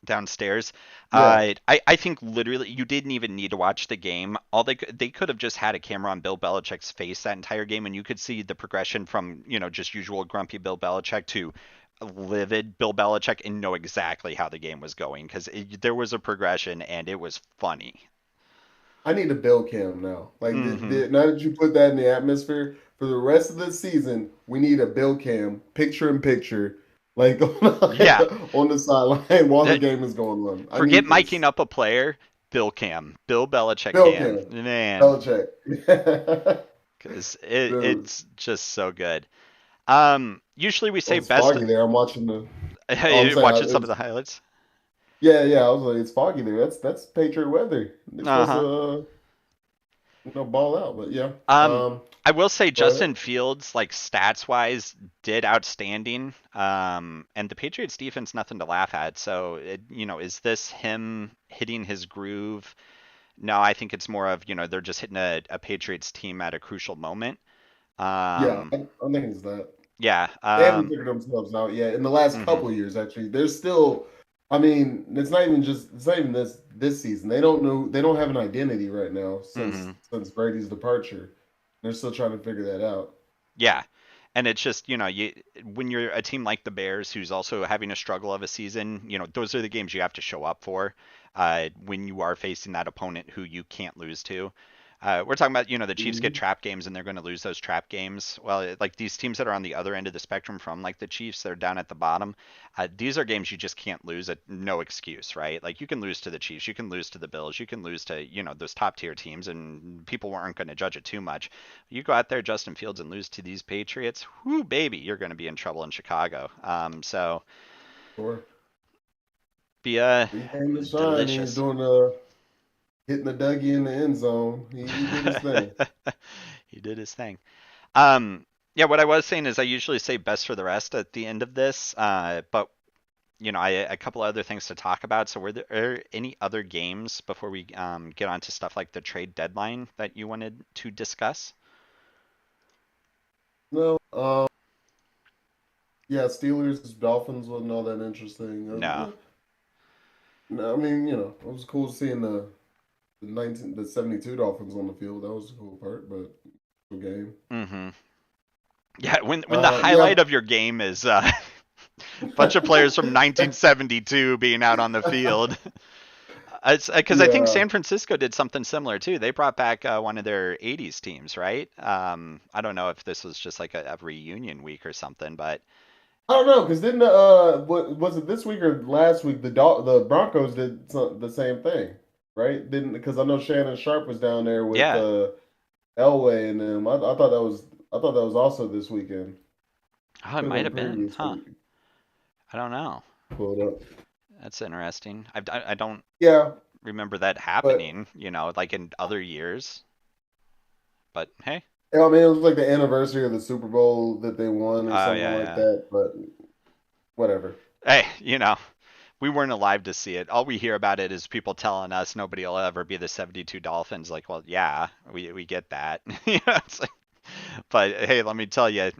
downstairs. Yeah, I think literally you didn't even need to watch the game. All they could have just had a camera on Bill Belichick's face that entire game, and you could see the progression from just usual grumpy Bill Belichick to livid Bill Belichick and know exactly how the game was going because there was a progression and it was funny. I need a Bill cam now. Like, Hmm. now that you put that in the atmosphere for the rest of the season, we need a Bill cam, picture in picture, like Yeah. on the sideline while the Uh, game is going on. I Forget need miking this. up a player. Bill Cam, Bill Belichick Bill Cam, cam, man, Belichick. because Dude, it's just so good. Usually we oh, say it's best. foggy there. I'm watching the. Oh, I'm saying Watching some of it's the highlights. yeah, yeah. I was like, it's foggy there. That's Patriot weather. They're Uh supposed huh. to ball out, but yeah. Um, I will say Go ahead. Justin Fields, like stats wise, did outstanding. And the Patriots defense, nothing to laugh at. So, is this him hitting his groove? No, I think it's more of, they're just hitting a Patriots team at a crucial moment. Yeah, Um, I think it's that. yeah. They haven't figured themselves out yet. In the last Mhm. couple years, actually, they're still. I mean, it's not even this season. They don't know. They don't have an identity right now Mhm. since Brady's departure. They're still trying to figure that out. Yeah. And it's just, when you're a team like the Bears, who's also having a struggle of a season, those are the games you have to show up for when you are facing that opponent who you can't lose to. We're talking about, the Chiefs get Mhm. trap games and they're going to lose those trap games. Well, like these teams that are on the other end of the spectrum from like the Chiefs, they're down at the bottom. These are games you just can't lose at no excuse, right? Like you can lose to the Chiefs, you can lose to the Bills, you can lose to, those top tier teams and people weren't going to judge it too much. You go out there, Justin Fields, and lose to these Patriots, whoo, baby, you're going to be in trouble in Chicago. So Sure. be He came to shine. He's delicious. doing hitting the Dougie in the end zone. He did his thing. He did his thing. Um, yeah, what I was saying is I usually say best for the rest at the end of this, but a couple other things to talk about. So were there any other games before we get on to stuff like the trade deadline that you wanted to discuss? No, yeah, Steelers Dolphins wasn't all that interesting. No. No, I mean, it was cool seeing the 72 Dolphins on the field. That was the cool part, but good game. Hmm. Yeah, when the Yeah. highlight of your game is bunch of players from 1972 being out on the field. It's because I think Yeah. San Francisco did something similar too. They brought back one of their '80s teams, right? I don't know if this was just like a reunion week or something, but I don't know, because didn't what was it this week or last week? The Broncos did the same thing, right? Didn't because I know Shannon Sharp was down there with yeah, Elway and them. I thought that was also this weekend. oh, it Could have might been have been, previous huh? week. I don't know. Pulled up. That's interesting. I don't Yeah, remember that but happening, like in other years. But hey, yeah, I mean it was like the anniversary of the Super Bowl that they won or oh something yeah, like yeah. that. But whatever. Hey, we weren't alive to see it. All we hear about it is people telling us nobody will ever be the 72 Dolphins. Like, well, yeah, we get that. It's like, but hey, let me tell you,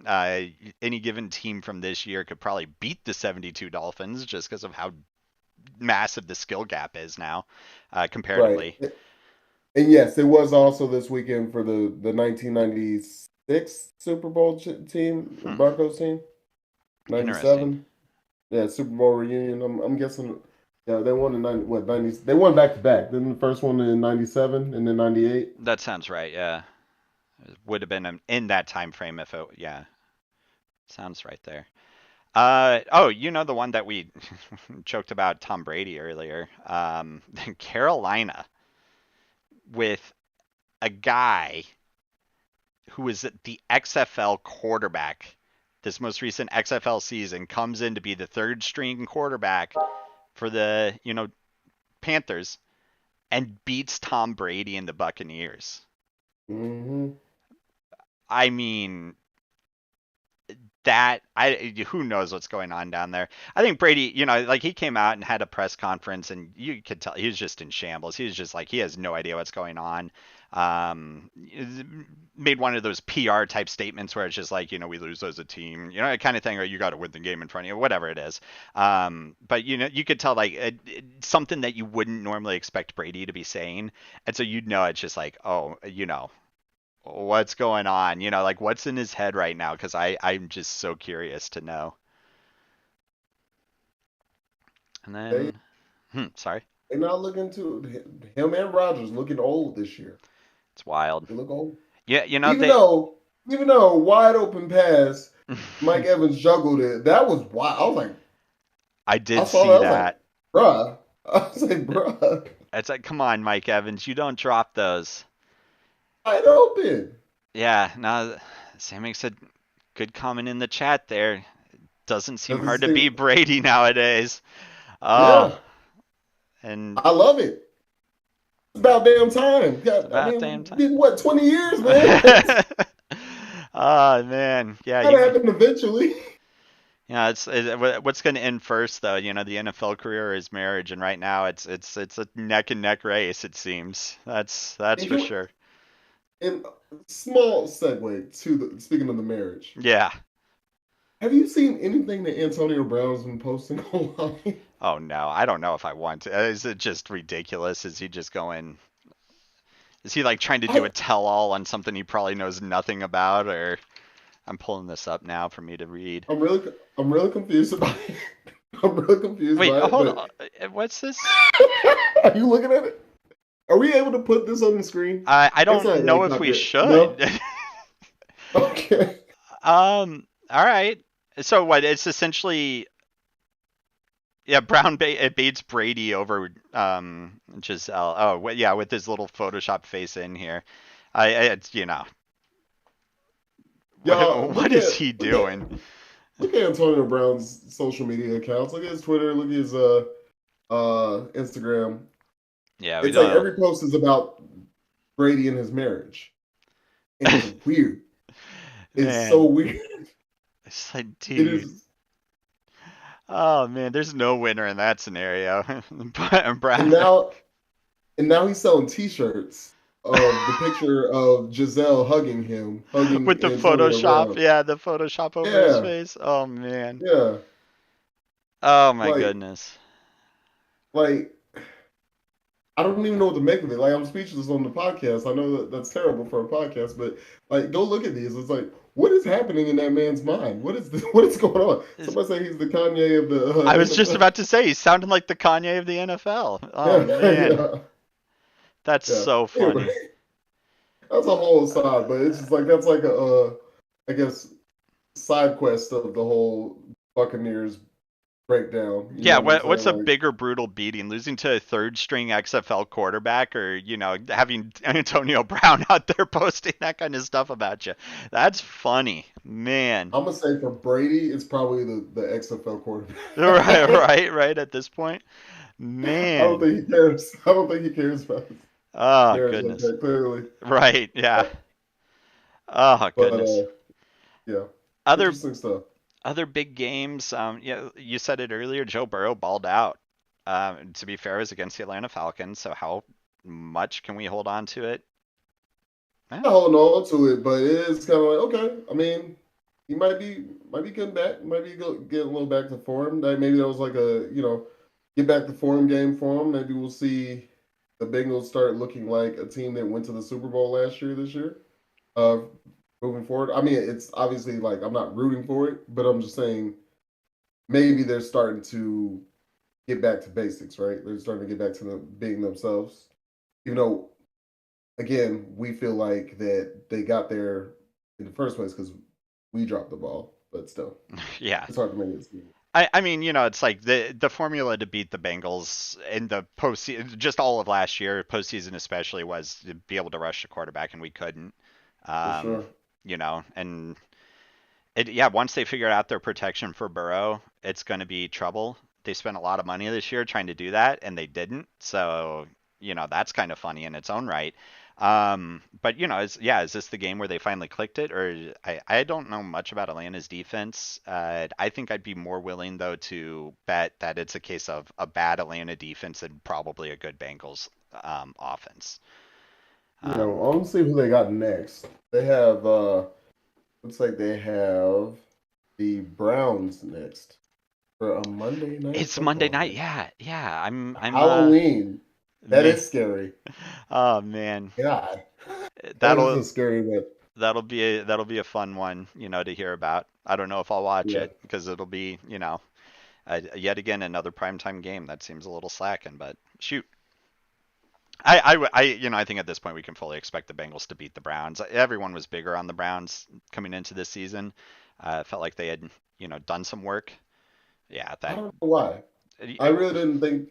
any given team from this year could probably beat the 72 Dolphins just because of how massive the skill gap is now, Right. comparatively. And yes, it was also this weekend for the 1996 Super Bowl team, Hmm, Broncos team, interesting. 97. Yeah, Super Bowl reunion. I'm guessing. Yeah, they won in 90, what 90? They won back to back. Then the first one in 97 and then 98. That sounds right. Yeah, it would have been in that time frame if it. Yeah, sounds right there. Oh, the one that we joked about Tom Brady earlier. Carolina with a guy who is the XFL quarterback this most recent XFL season, comes in to be the third string quarterback for the, Panthers and beats Tom Brady and the Buccaneers. Hmm. I mean, that I who knows what's going on down there. I think Brady, like he came out and had a press conference and you could tell he was just in shambles. He was just like he has no idea what's going on. Um, Made one of those PR type statements where it's just like, we lose as a team, kind of thing, or you got to win the game in front of you, whatever it is. But you could tell like something that you wouldn't normally expect Brady to be saying, and so you'd know it's just like, oh, what's going on, like what's in his head right now, because I'm just so curious to know. And They then sorry. they not looking to him and Rogers looking old this year. It's wild. They look old. Yeah, Even they though even though a wide open pass, Mike Evans juggled it. That was wild. I was like, I I did saw that. see I was like, that. bruh. I was like, bruh, It's like, come on, Mike Evans, you don't drop those. wide open. Yeah, no, Sammy said good comment in the chat there. Doesn't seem Doesn't hard to seem. beat Brady nowadays. Oh, Yeah, and I love it. It's about damn time. it's God, I about damn mean, time. been what 20 years, man? Oh man, yeah, That happened eventually. yeah, what's going to end first though, the NFL career or his marriage, and right now it's a neck and neck race, it seems. That's And for can sure. and small segue to the speaking of the marriage. Yeah. Have you seen anything that Antonio Brown's been posting online? Oh no, I don't know if I want to. Is it just ridiculous? Is he just going? Is he like trying to do I, a tell-all on something he probably knows nothing about? Or I'm pulling this up now for me to read. I'm really confused about it. I'm really confused Wait, by it. hold But on. What's this? are you looking at it? Are we able to put this on the screen? I It's don't not know like if we copyright. No. should. Okay. All right. So what? It's essentially, yeah. It beats Brady over Giselle. Oh, yeah, with his little Photoshop face in here. It's Y'all what is he doing? look at Antonio Brown's social media accounts. Look at his Twitter. Look at his Instagram. Yeah, we It's like don't. every post is about Brady and his marriage, and it's weird. It's so Man, weird. it's like, It dude. is. Oh man, there's no winner in that scenario. Brown. And now and now he's selling T-shirts of the picture of Giselle hugging him, hugging With the Antonio Photoshop, Brown. yeah, the Photoshop over his Yeah, face. Oh man. yeah. Oh my Like, goodness. like I don't even know what to make of it. Like I'm speechless on the podcast. I know that that's terrible for a podcast, but like go look at these. It's like what is happening in that man's mind? What is this, what is going on? Somebody say he's the Kanye of the I was just NFL. about to say he's sounding like the Kanye of the NFL. Oh Yeah, man, yeah, that's yeah. so Anyway, funny. that's a whole aside, but it's just like that's like a I guess side quest of the whole Buccaneers breakdown. You Yeah, know what I'm what's saying? a Like, bigger brutal beating? Losing to a third string XFL quarterback, or, having Antonio Brown out there posting that kind of stuff about you? That's funny. Man. I'm gonna say for Brady, it's probably the XFL Right, quarterback. right, right at this point. I don't Man. think he cares. I don't think he cares about his Oh, marriage like goodness. that, clearly. Right, yeah. Oh, But goodness. yeah, Other interesting stuff. other big games, yeah, you said it earlier, Joe Burrow balled out. To be fair, it was against the Atlanta Falcons, so how much can we hold on to it? Eh, Not holding on to it, but it is kind of like okay. I mean, he might be getting back, might be getting a little back to form. That maybe that was like a get back to form game for him. Maybe we'll see the Bengals start looking like a team that went to the Super Bowl last year. This year, uh, moving forward. I mean, it's obviously like I'm not rooting for it, but I'm just saying maybe they're starting to get back to basics, right? They're starting to get back to being themselves. Even though, again, we feel like that they got there in the first place because we dropped the ball, but still, yeah. it's hard to make it. I mean, it's like the formula to beat the Bengals in the postseason, just all of last year, postseason especially, was to be able to rush the quarterback, and we couldn't. For Um, sure. and yeah, once they figure out their protection for Burrow, it's going to be trouble. They spent a lot of money this year trying to do that, and they didn't. So, that's kind of funny in its own right. But is this the game where they finally clicked it? Or I don't know much about Atlanta's defense. I think I'd be more willing though to bet that it's a case of a bad Atlanta defense and probably a good Bengals offense. Um, I want to see who they got next. They have looks like they have the Browns next for a Monday night it's Monday football night. game. Yeah, yeah. I'm Halloween. That man. is scary. Oh man, God, that is that'll a scary one. that'll be a fun one, to hear about. I don't know if I'll watch Yeah. it because it'll be, yet again another primetime game. That seems a little slacking, but shoot. I think at this point we can fully expect the Bengals to beat the Browns. Everyone was bigger on the Browns coming into this season. Felt like they had, done some work. Yeah, I that. don't know why. I really didn't think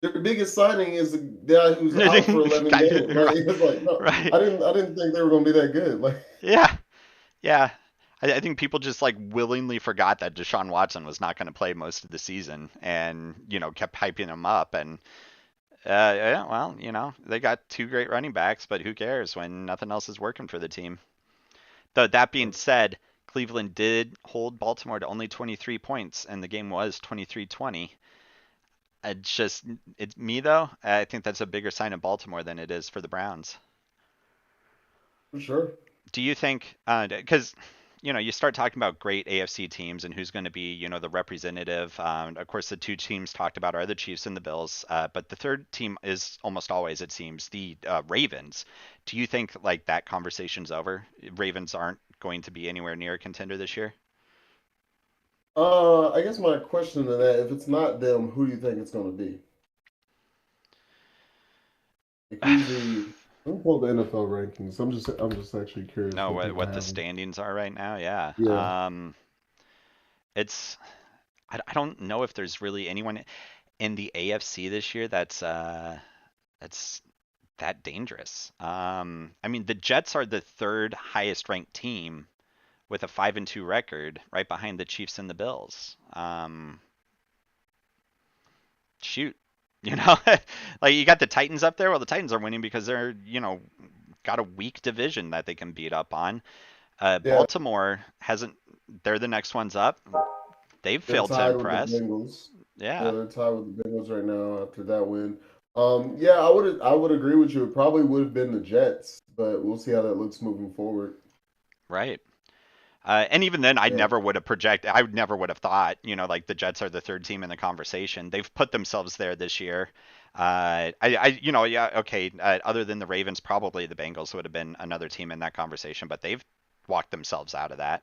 their biggest signing is the guy who's out for 11 games. Like it's like no, Right. I didn't think they were gonna be that good. Like Yeah. Yeah. I think people just like willingly forgot that Deshaun Watson was not going to play most of the season and, kept hyping him up. And, yeah, well, they got two great running backs, but who cares when nothing else is working for the team? Though, that being said, Cleveland did hold Baltimore to only 23 points, and the game was 23-20. It's me, though. I think that's a bigger sign of Baltimore than it is for the Browns. for sure. Do you think, because you start talking about great AFC teams and who's going to be, the representative. Of course, the two teams talked about are the Chiefs and the Bills, but the third team is almost always, it seems, the Ravens. Do you think like that conversation's over? Ravens aren't going to be anywhere near a contender this year? I guess my question to that, if it's not them, who do you think it's gonna be? Like who's the let me pull the NFL rankings. I'm just actually curious No, what what people the have. standings are right now? Yeah. Yeah, It's I don't know if there's really anyone in the AFC this year that's that dangerous. I mean, the Jets are the third highest ranked team with a 5-2 record, right behind the Chiefs and the Bills. Shoot, you know, like you got the Titans up there. Well, the Titans are winning because they're, got a weak division that they can beat up on. yeah, Baltimore hasn't. They're the next ones up. They've they're failed to tied with the impress. Bengals. Yeah, Yeah, they're tied with the Bengals right now after that win. Yeah, I would agree with you. It probably would have been the Jets, but we'll see how that looks moving forward. right. And even then, Yeah, I never would have thought, like the Jets are the third team in the conversation. They've put themselves there this year. Yeah, okay. Other than the Ravens, probably the Bengals would have been another team in that conversation, but they've walked themselves out of that.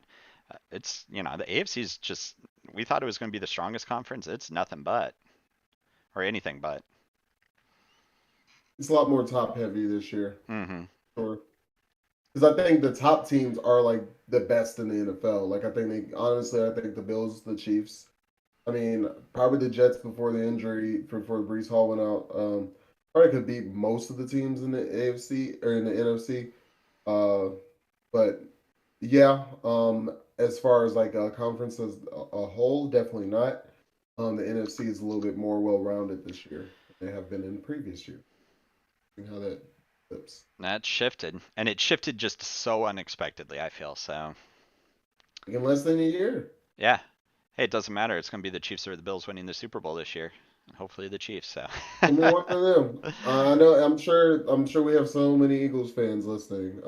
The AFC is just, we thought it was going to be the strongest conference. It's nothing but, or anything but. it's a lot more top heavy this year. Hmm. Sure. Because I think the top teams are like the best in the NFL. Like I think honestly, I think the Bills, the Chiefs. I mean, probably the Jets before the injury before Brees Hall went out. Probably could beat most of the teams in the AFC or in the NFC. Uh, but yeah, as far as like a conference as a whole, definitely not. The NFC is a little bit more well-rounded this year than they have been in the previous year. And how that flips. That shifted, and it shifted just so unexpectedly, I feel. So, Like in less than a year. yeah. Hey, it doesn't matter. It's going to be the Chiefs or the Bills winning the Super Bowl this year. Hopefully the Chiefs. So. Give me one of them. I know. I'm sure we have so many Eagles fans listening.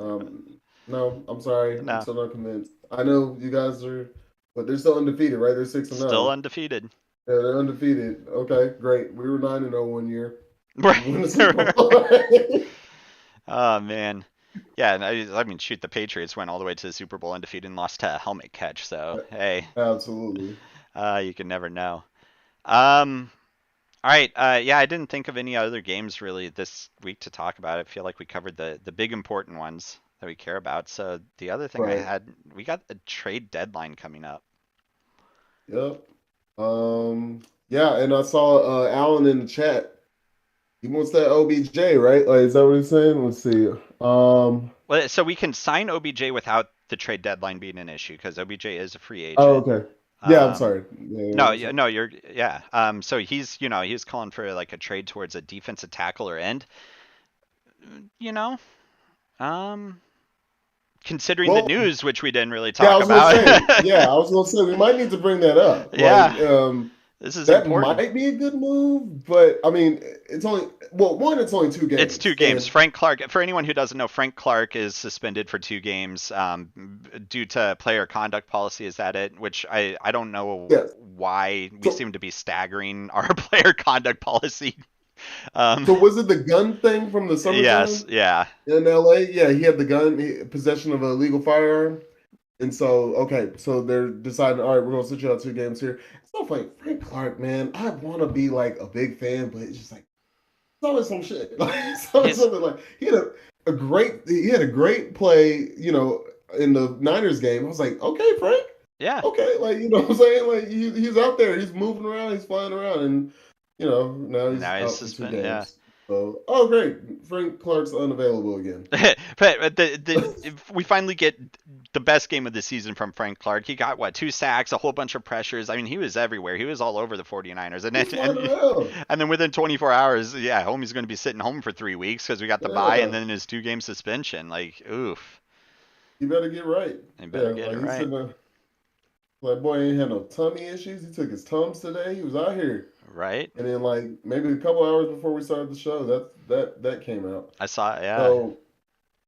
No, I'm sorry. I'm No, still not convinced. I know you guys are, but they're still undefeated, right? They're 6-0. still undefeated. Yeah, they're undefeated. Okay, great. We were 9-0 one year. We won the Right. Super Bowl. Oh man. Yeah, and I mean, shoot, the Patriots went all the way to the Super Bowl undefeated and lost to a helmet catch. So hey, Absolutely. you can never know. Um, all right. Yeah, I didn't think of any other games really this week to talk about. I feel like we covered the big important ones that we care about. So the other thing I Right. had, we got a trade deadline coming up. Yep. Yeah, and I saw Alan in the chat. He wants that OBJ, right? Like, is that what he's saying? Let's see. Well, so we can sign OBJ without the trade deadline being an issue because OBJ is a free Oh, agent. okay. Yeah, I'm Um, sorry. no, Yeah, yeah, no, you're yeah. So he's he's calling for like a trade towards a defensive tackle or end. You know, um, considering the well, news, which we didn't really yeah, I talk was gonna about. say, yeah, I was gonna say we might need to bring that up. Yeah, Like, this is that important. might be a good move, but I mean, it's only well, one, it's only two It's two games, games. and Frank Clark, for anyone who doesn't know, Frank Clark is suspended for 2 games due to player conduct policy. Is that it? Which I don't know yeah. why we So, seem to be staggering our player conduct policy. Um, so was it the gun thing from the yes, summertime yeah, in LA? Yeah, he had the gun, possession of a legal firearm. And so, okay, so they're deciding, all right, we're gonna sit you out 2 games here. It's not like Frank Clark, man. I want to be like a big fan, but it's just like it's always some shit. Like it's always his something like he had a great play, in the Niners game. I was like, okay, Frank, yeah. okay, like what I'm saying, like he's out there, he's moving around, he's flying around, and now he's Now he's out for two suspended. Yeah. games. So, oh great, Frank Clark's unavailable again. But if we finally get the best game of the season from Frank Clark. He got what, 2 sacks, a whole bunch of pressures. I mean, he was everywhere. He was all over the 49ers. And then He's flying around. and then within 24 hours, yeah, homie's going to be sitting home for 3 weeks because we got the bye and Yeah. then his 2 game suspension. Like, oof. You better get right. They better Yeah, get it like he's right. sitting there, like boy ain't had no tummy issues. He took his Tums today. He was out here, Right? and then like maybe a couple hours before we started the show, that came out. I saw it, yeah. So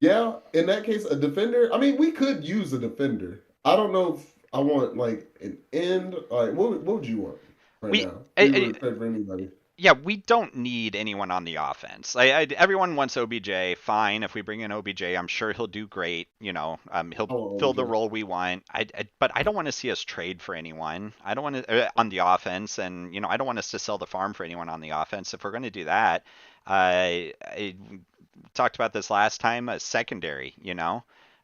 yeah, in that case, a defender. I mean, we could use a defender. I don't know if I want like an end. Like, what would you want right We now? If I, you were I, to trade for anybody. yeah, we don't need anyone on the offense. Everyone wants OBJ. Fine, if we bring in OBJ, I'm sure he'll do great. He'll I want fill the OBJ. role we want. But I don't want to see us trade for anyone. I don't want to on the offense, and I don't want us to sell the farm for anyone on the offense. If we're going to do that, I talked about this last time. Secondary,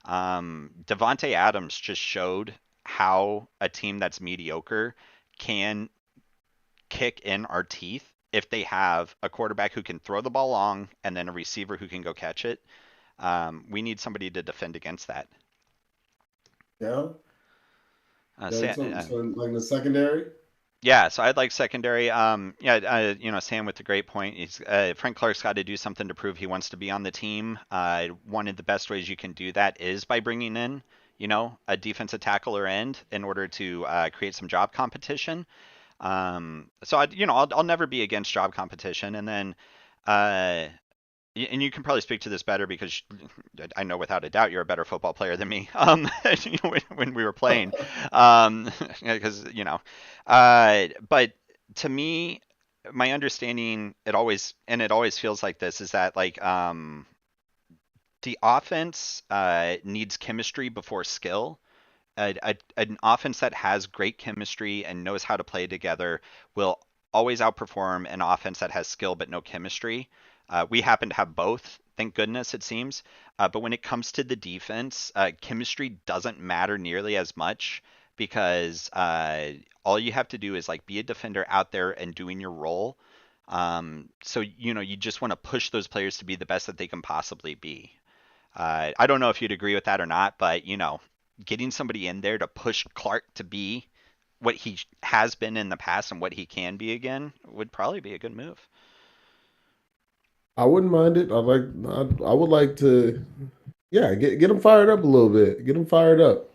Devonte Adams just showed how a team that's mediocre can kick in our teeth if they have a quarterback who can throw the ball long and then a receiver who can go catch it. We need somebody to defend against that. Yeah, yeah. Sam, So like in the secondary. yeah, so I'd like secondary. Yeah, Sam with the great point. Frank Clark's got to do something to prove he wants to be on the team. One of the best ways you can do that is by bringing in, a defensive tackle or end in order to create some job competition. So I'll never be against job competition. And then, uh, and you can probably speak to this better because I know without a doubt you're a better football player than me. When we were playing, because but to me, my understanding, it always feels like this is that like the offense needs chemistry before skill. An offense that has great chemistry and knows how to play together will always outperform an offense that has skill but no chemistry. We happen to have both, thank goodness, it seems. But when it comes to the defense, chemistry doesn't matter nearly as much because all you have to do is like be a defender out there and doing your role. So you just want to push those players to be the best that they can possibly be. I don't know if you'd agree with that or not, but getting somebody in there to push Clark to be what he has been in the past and what he can be again would probably be a good move. I wouldn't mind it. I would like to, yeah, get them fired up a little bit. Get them fired up.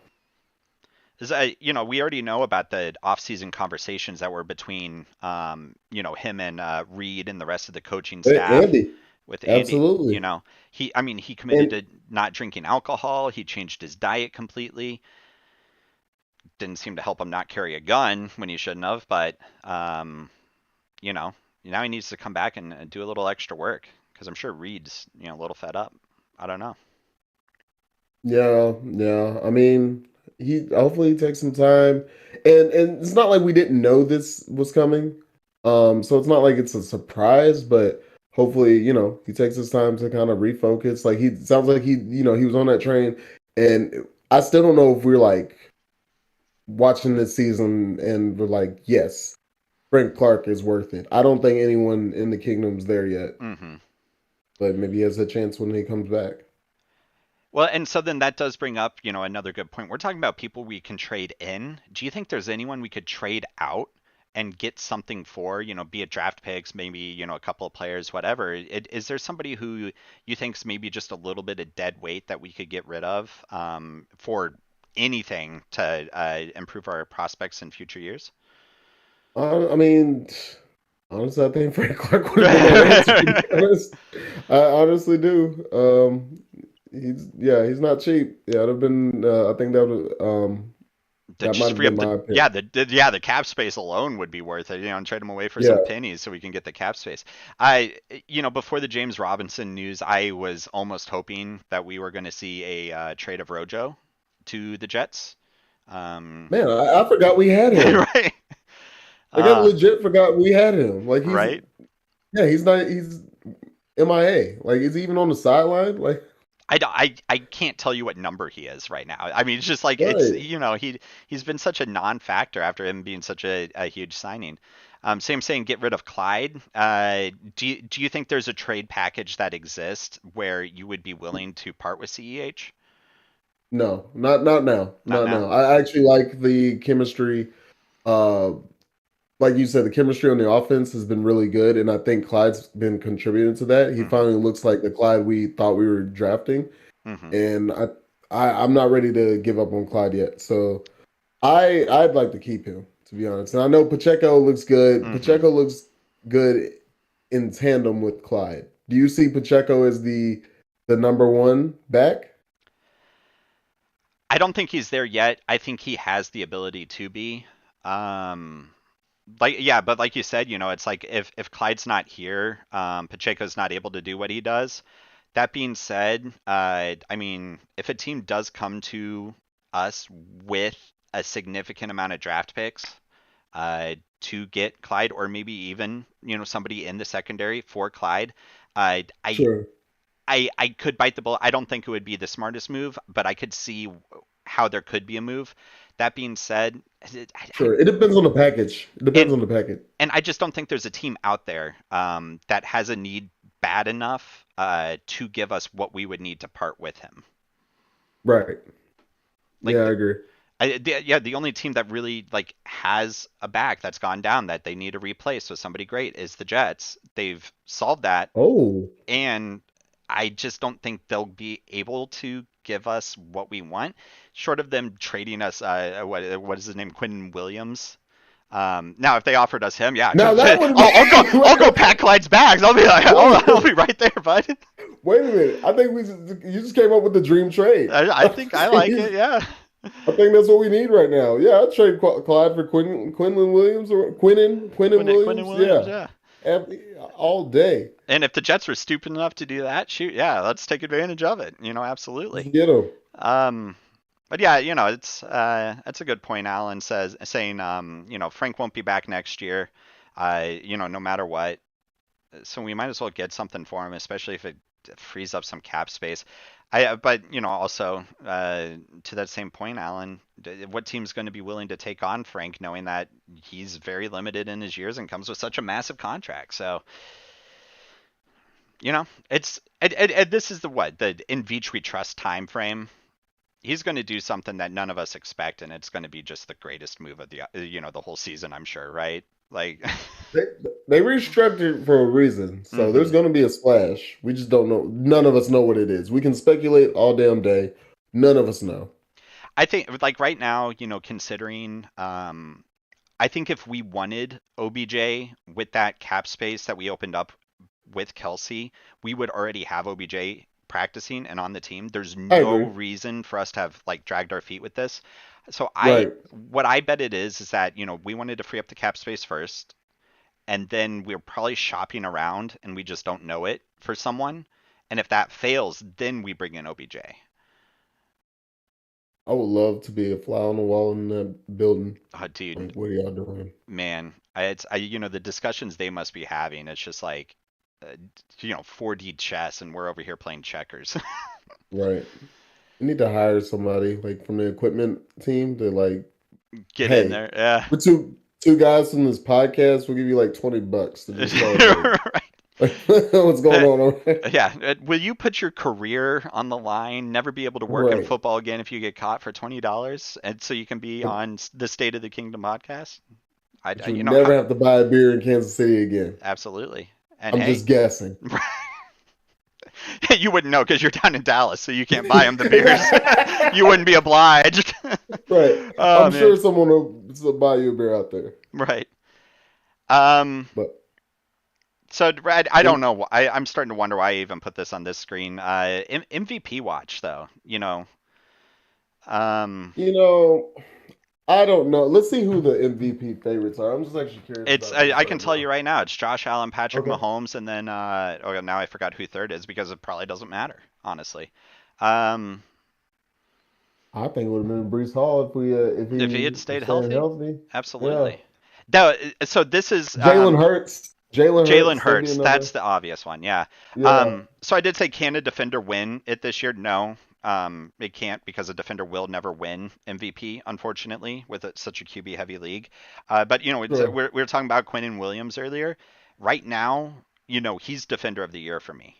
We already know about the off-season conversations that were between, him and Reed and the rest of the coaching staff Andy, with Andy. absolutely. He committed And to not drinking alcohol. He changed his diet completely. Didn't seem to help him not carry a gun when he shouldn't have, but you know, now he needs to come back and do a little extra work because I'm sure Reed's, a little fed up. I don't know. yeah, yeah. I mean, he hopefully he takes some time, and it's not like we didn't know this was coming. So it's not like it's a surprise, but hopefully, he takes his time to kind of refocus. Like he sounds like he was on that train, and I still don't know if we're like watching this season and we're like, yes, Frank Clark is worth it. I don't think anyone in the kingdom's there yet, Hmm. but maybe he has a chance when he comes back. Well, and so then that does bring up, another good point. We're talking about people we can trade in. Do you think there's anyone we could trade out and get something for, be it draft picks, maybe, a couple of players, whatever? Is there somebody who you think's maybe just a little bit of dead weight that we could get rid of for anything to improve our prospects in future years? I mean, honestly, I think Frank Clark would have been that answer, to be honest. I honestly do. He's not cheap. Yeah, it'd have been. I think To that might just have free been up the my pick. yeah the cap space alone would be worth it, and trade him away for Yeah, some pennies so we can get the cap space. I before the James Robinson news, I was almost hoping that we were going to see a trade of Rojo to the Jets. Um, man, I forgot we had him. right, Like I uh, legit forgot we had him. Like right. he's MIA. Like is he even on the sideline? Like I can't tell you what number he is right now. I mean, it's just like it's right. he's been such a non-factor after him being such a huge signing. Same saying, get rid of Clyde. Do you think there's a trade package that exists where you would be willing to part with CEH? No, not now. Not Not now. now. I actually like the chemistry. Uh, like you said, the chemistry on the offense has been really good, and I think Clyde's been contributing to that. He Hmm. finally looks like the Clyde we thought we were drafting, Hmm. and I'm not ready to give up on Clyde yet. So I'd like to keep him, to be honest. And I know Pacheco looks good. Hmm. Pacheco looks good in tandem with Clyde. Do you see Pacheco as the number one back? I don't think he's there yet. I think he has the ability to be. Um, yeah, but like you said, it's like if Clyde's not here, Pacheco's not able to do what he does. That being said, I mean, if a team does come to us with a significant amount of draft picks to get Clyde, or maybe even somebody in the secondary for Clyde, uh, I Sure. I could bite the bullet. I don't think it would be the smartest move, but I could see how there could be a move. That being said, Sure. It depends on the package. It depends and on the package. and I just don't think there's a team out there that has a need bad enough to give us what we would need to part with him. Right. Yeah, Like, I agree. yeah, the only team that really like has a back that's gone down that they need to replace with somebody great is the Jets. They've solved that, Oh, and I just don't think they'll be able to give us what we want, short of them trading us. What is his name? Quentin Williams. Now, if they offered us him, yeah, now that would I'll go. I'll go be. pack Clyde's bags. I'll be like, Wait a I'll be minute. right there, bud. Wait a minute. I think you just came up with the dream trade. I think I like it. Yeah. I think that's what we need right now. Yeah, I'd trade Clyde for Quinlan Williams or Quinnen Quentin Williams. Williams. Yeah, Yeah. all day. And if the Jets were stupid enough to do that, shoot, yeah, let's take advantage of it. Let's Absolutely. get him. Um, but yeah, it's that's a good point. Alan saying Frank won't be back next year. No matter what. So we might as well get something for him, especially if it frees up some cap space. But also to that same point, Alan, what team's going to be willing to take on Frank, knowing that he's very limited in his years and comes with such a massive contract? So and this is the in Veach we trust time frame. He's going to do something that none of us expect, and it's going to be just the greatest move of the whole season, I'm sure, right? Like, They, they restructured for a reason, so hmm. there's going to be a splash. We just don't know. None of us know what it is. We can speculate all damn day. None of us know. I think like right now, considering I think if we wanted OBJ with that cap space that we opened up with Kelsey, we would already have OBJ practicing and on the team. There's I no agree. reason for us to have like dragged our feet with this. So Right. what I bet it is that, we wanted to free up the cap space first, and then we're probably shopping around and we just don't know it for someone. And if that fails, then we bring in OBJ. I would love to be a fly on the wall in that building. Oh, dude, Like, what are y'all doing? man, the discussions they must be having. It's just like, uh, 4D chess, and we're over here playing checkers. Right. We need to hire somebody like from the equipment team to like, Get in hey, there, yeah. we're two guys from this podcast. We'll give you like $20 to just start like Right. Like, what's going on over there? Yeah, will you put your career on the line, never be able to work in Right. football again if you get caught for $20, and so you can be But, on the State of the Kingdom podcast? but you You would know how? never have to buy a beer in Kansas City again. Absolutely. And I'm hey, just guessing. you wouldn't know because you're down in Dallas, so you can't buy them the beers. You wouldn't be obliged. Right. Oh I'm man, sure someone will buy you a beer out there. right. Um, But so I don't in, know. I'm starting to wonder why I even put this on this screen. MVP watch though, um, you know, I don't know. Let's see who the MVP favorites are. I'm just actually curious it's about this I can right tell now. you right now, it's Josh Allen, Patrick Okay. Mahomes, and then oh now I forgot who third is because it probably doesn't matter, honestly. Um, I think it would have been Brees Hall if if he he had was stayed staying healthy, healthy. Yeah. absolutely. Now, so this is Jalen Hurts. Jalen Jalen Hurts, that'd be Hurts. another. That's the obvious one. Yeah. Yeah. So I did say, can a defender win it this year? No. It can't because a defender will never win MVP, unfortunately, with such a QB heavy league. But Sure. we were talking about Quinnen Williams earlier. Right now, he's defender of the year for me.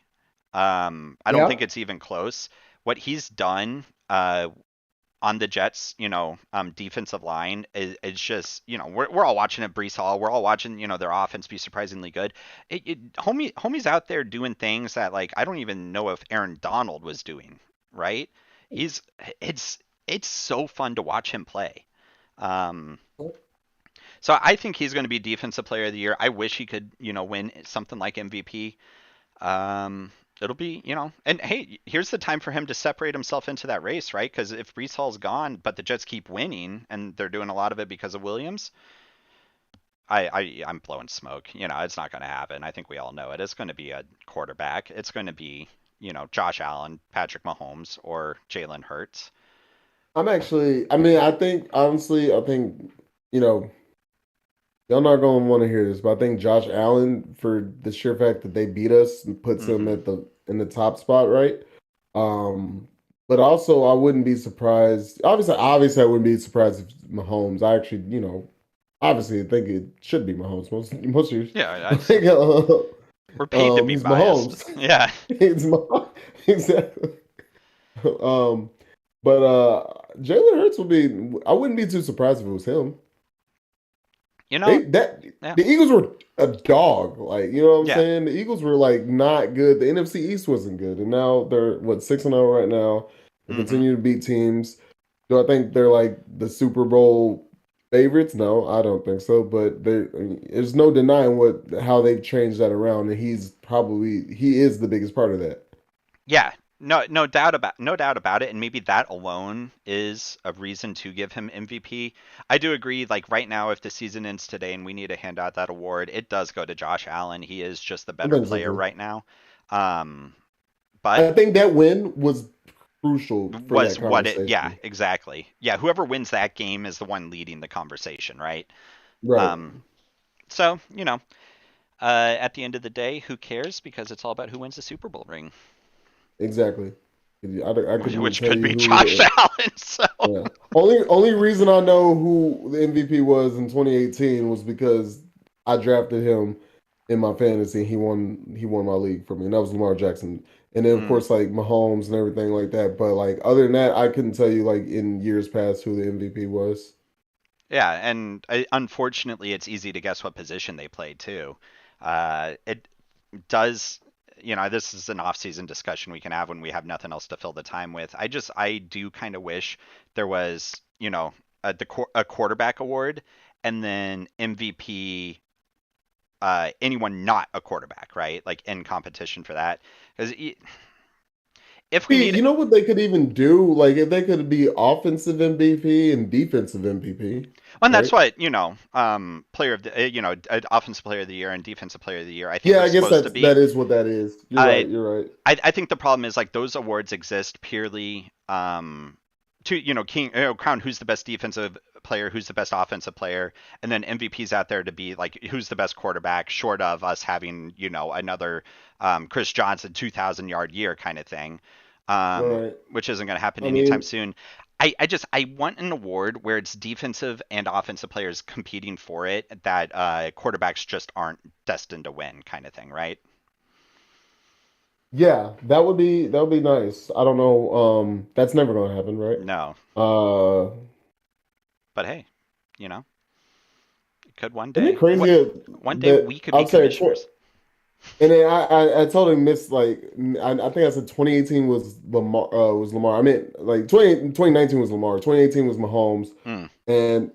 I don't Yeah. think it's even close. What he's done on the Jets, defensive line is just, we're all watching it, Brees Hall. We're all watching, their offense be surprisingly good. Homie's out there doing things that like I don't even know if Aaron Donald was doing, right? He's it's it's so fun to watch him play. Um, so I think he's going to be defensive player of the year. I wish he could, win something like MVP. It'll be, and hey, here's the time for him to separate himself into that race, right? Because if Brees Hall's gone, but the Jets keep winning, and they're doing a lot of it because of Williams, I'm blowing smoke. It's not going to happen. I think we all know it. It's going to be a quarterback. It's going to be, Josh Allen, Patrick Mahomes, or Jalen Hurts. I mean, honestly, you know, y'all not going to want to hear this, but I think Josh Allen, for the sheer fact that they beat us, puts him Hmm. at in the top spot, right? Um, but also, I wouldn't be surprised. Obviously, I wouldn't be surprised if Mahomes. I actually, obviously, I think it should be Mahomes most years. Yeah, I think we're paid to be he's biased. Mahomes. Yeah, He's Mahomes. Exactly. Um, but Jalen Hurts would be. I wouldn't be too surprised if it was him. you know, They that yeah, the Eagles were a dog. Like, you know what I'm yeah. saying? The Eagles were like not good. The NFC East wasn't good, and now they're what 6-0 right now. They Hmm. continue to beat teams. Do I think they're like the Super Bowl favorites? No, I don't think so. But there's no denying how they've changed that around, and he is the biggest part of that. Yeah, no doubt about it, and maybe that alone is a reason to give him MVP. I do agree. Like right now, if the season ends today and we need to hand out that award, it does go to Josh Allen. He is just the I better think so player too. right now. Um, but I think that win was crucial for that was what it? Yeah, conversation. exactly. Yeah, whoever wins that game is the one leading the conversation, right? Right. Um, so at the end of the day, who cares? Because it's all about who wins the Super Bowl ring, Exactly. I couldn't which tell could you be who Josh the Allen. So. yeah. Only reason I know who the MVP was in 2018 was because I drafted him in my fantasy. He won my league for me, and that was Lamar Jackson. And then of Mm. course like Mahomes and everything like that. But like other than that, I couldn't tell you like in years past who the MVP was. Yeah, and unfortunately, it's easy to guess what position they played too. It does, this is an off-season discussion we can have when we have nothing else to fill the time with. I do kind of wish there was, a quarterback award and then MVP, anyone not a quarterback, right? Like in competition for that, because if we need, You know what they could even do? Like if they could be offensive MVP and defensive MVP, and that's right? what player of the, offensive player of the year and defensive player of the year, I think Yeah, are I guess supposed to that be. is what that is. You're I right. You're right. I think the problem is like those awards exist purely to crown who's the best defensive player, who's the best offensive player, and then MVP's out there to be like who's the best quarterback, short of us having another Chris Johnson 2,000 yard year kind of thing, Right. which isn't going to happen I anytime mean, soon. I want an award where it's defensive and offensive players competing for it that quarterbacks just aren't destined to win kind of thing, right? Yeah, that would be nice. I don't know. That's never gonna happen, right? No, Uh, but hey, you know, it could one isn't it day. crazy One day that we could be I'll say commissioners. and then I totally missed like I think I said 2018 was Lamar. I meant like 2019 was Lamar. 2018 was Mahomes. Hmm. And